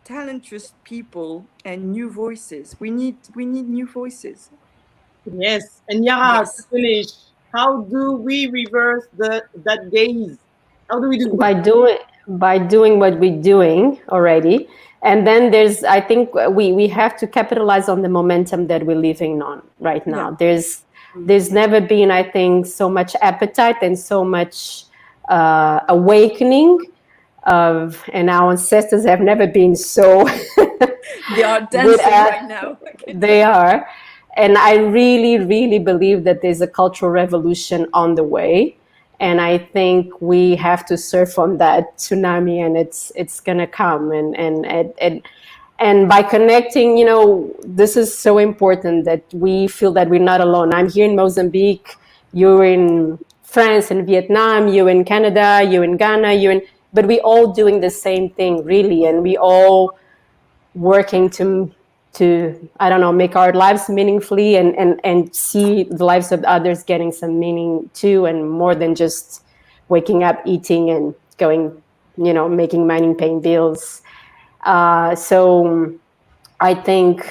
talentless people and new voices. We need new voices. Yes, and Yara, to finish, how do we reverse that gaze? How do we do it? By doing what we're doing already. And then I think we have to capitalize on the momentum that we're living on right now. Yeah. There's never been, I think, so much appetite and so much awakening and our ancestors have never been so they are dancing right now. They are. And I really, really believe that there's a cultural revolution on the way. And I think we have to surf on that tsunami, and it's gonna come. And by connecting, this is so important that we feel that we're not alone. I'm here in Mozambique, you're in France and Vietnam, you're in Canada, you're in Ghana, but we're all doing the same thing, really, and we all working to I don't know, make our lives meaningfully and see the lives of others getting some meaning too, and more than just waking up, eating, and going, making money, paying bills. So I think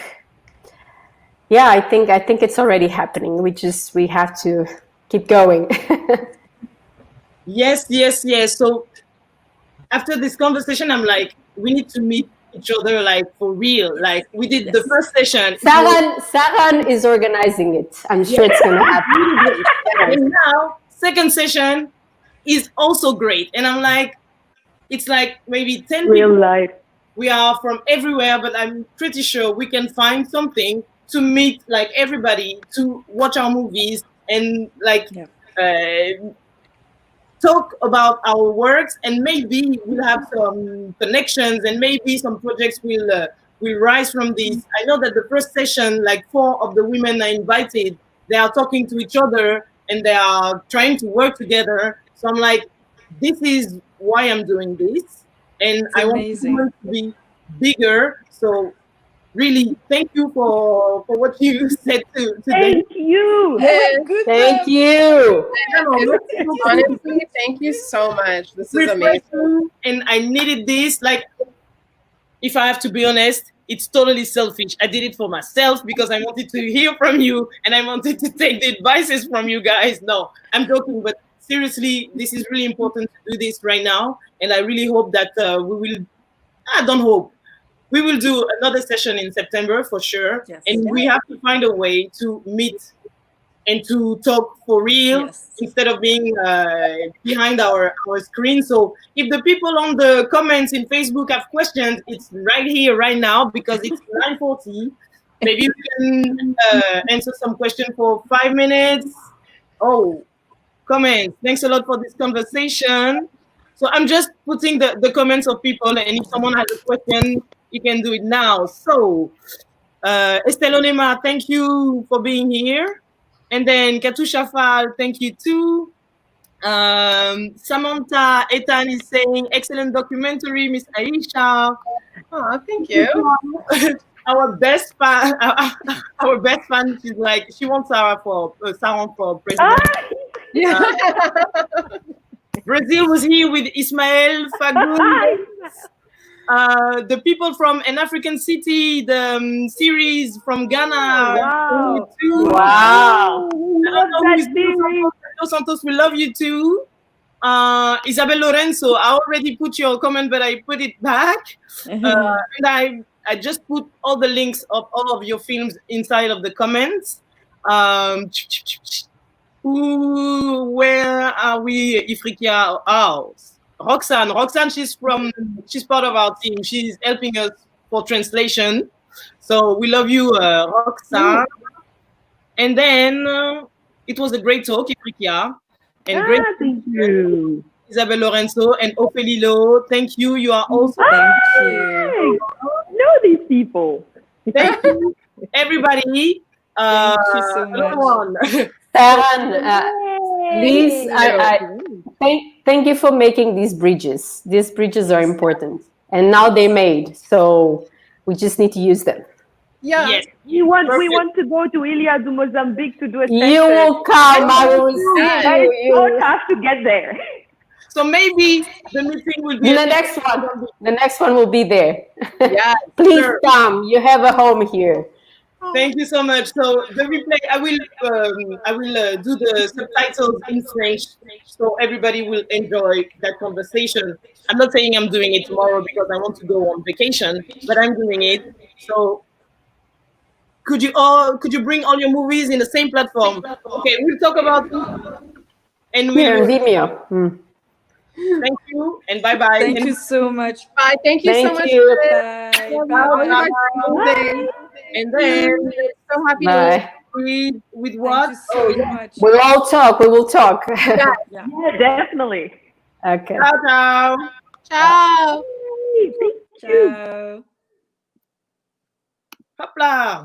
it's already happening. We have to keep going. Yes. So after this conversation, I'm like, we need to meet each other for real. We did the first session. Saran is organizing it. I'm sure it's gonna happen. And now second session is also great. And I'm like, it's maybe 10 real people. Life. We are from everywhere, but I'm pretty sure we can find something to meet everybody, to watch our movies and talk about our works, and maybe we'll have some connections, and maybe some projects will rise from this. I know that the first session, 4 of the women I invited, they are talking to each other and they are trying to work together. So I'm like, this is why I'm doing this, and I want it to be bigger. So really, thank you for what you said today. Thank you. Thank you. Honestly, thank you so much. This is amazing. And I needed this. If I have to be honest, it's totally selfish. I did it for myself because I wanted to hear from you and I wanted to take the advices from you guys. No, I'm joking, but seriously, this is really important to do this right now. And I really hope that we will do another session in September for sure. Yes. And we have to find a way to meet and to talk for real instead of being behind our screen. So if the people on the comments in Facebook have questions, it's right here, right now, because it's 9:40. Maybe we can answer some questions for 5 minutes. Oh, comments. Thanks a lot for this conversation. So I'm just putting the comments of people, and if someone has a question, you can do it now. So, Estelle Onema, thank you for being here. And then Katusha Fall, thank you too. Samantha Ethan is saying, excellent documentary, Miss Aisha. Oh, thank you. Our best fan, she's like, she wants Sarah for president. Brazil was here with Ismael Fagun. The people from An African City, the series from Ghana. Wow. Wow. Series. Santos, we love you too. Isabel Lorenzo, I already put your comment, but I put it back. And I just put all the links of all of your films inside of the comments. Where are we? Ifriqiya House. Roxanne, she's part of our team. She's helping us for translation. So we love you, Roxanne. And then it was a great talk, Ifriqiya. And great thank you. Isabel Lorenzo and Ophélie Lo. Thank you. You are also thank you. Know these people. Thank you, everybody. Thank you so much. Sharon, Liz, thank you for making these bridges. These bridges are important. And now they're made. So we just need to use them. Yeah. Yes. We want to go to Ilha do Mozambique to do a session. You will come. I will see you. You don't have to get there. So maybe the meeting will be the next one. The next one will be there. Yeah. Please come. You have a home here. Thank you so much. So the replay, I will do the subtitles in French, so everybody will enjoy that conversation. I'm not saying I'm doing it tomorrow because I want to go on vacation, but I'm doing it. So could you bring all your movies in the same platform? Okay, we'll talk about it. And Vimeo. Thank you and bye bye. Thank you so much. Bye. Thank you so much. Bye. Bye. Bye. And then so happy to with what? Much. We'll all talk. We will talk. Yeah, definitely. Okay. Ciao. Ciao. Thank you. Ciao. Hop là.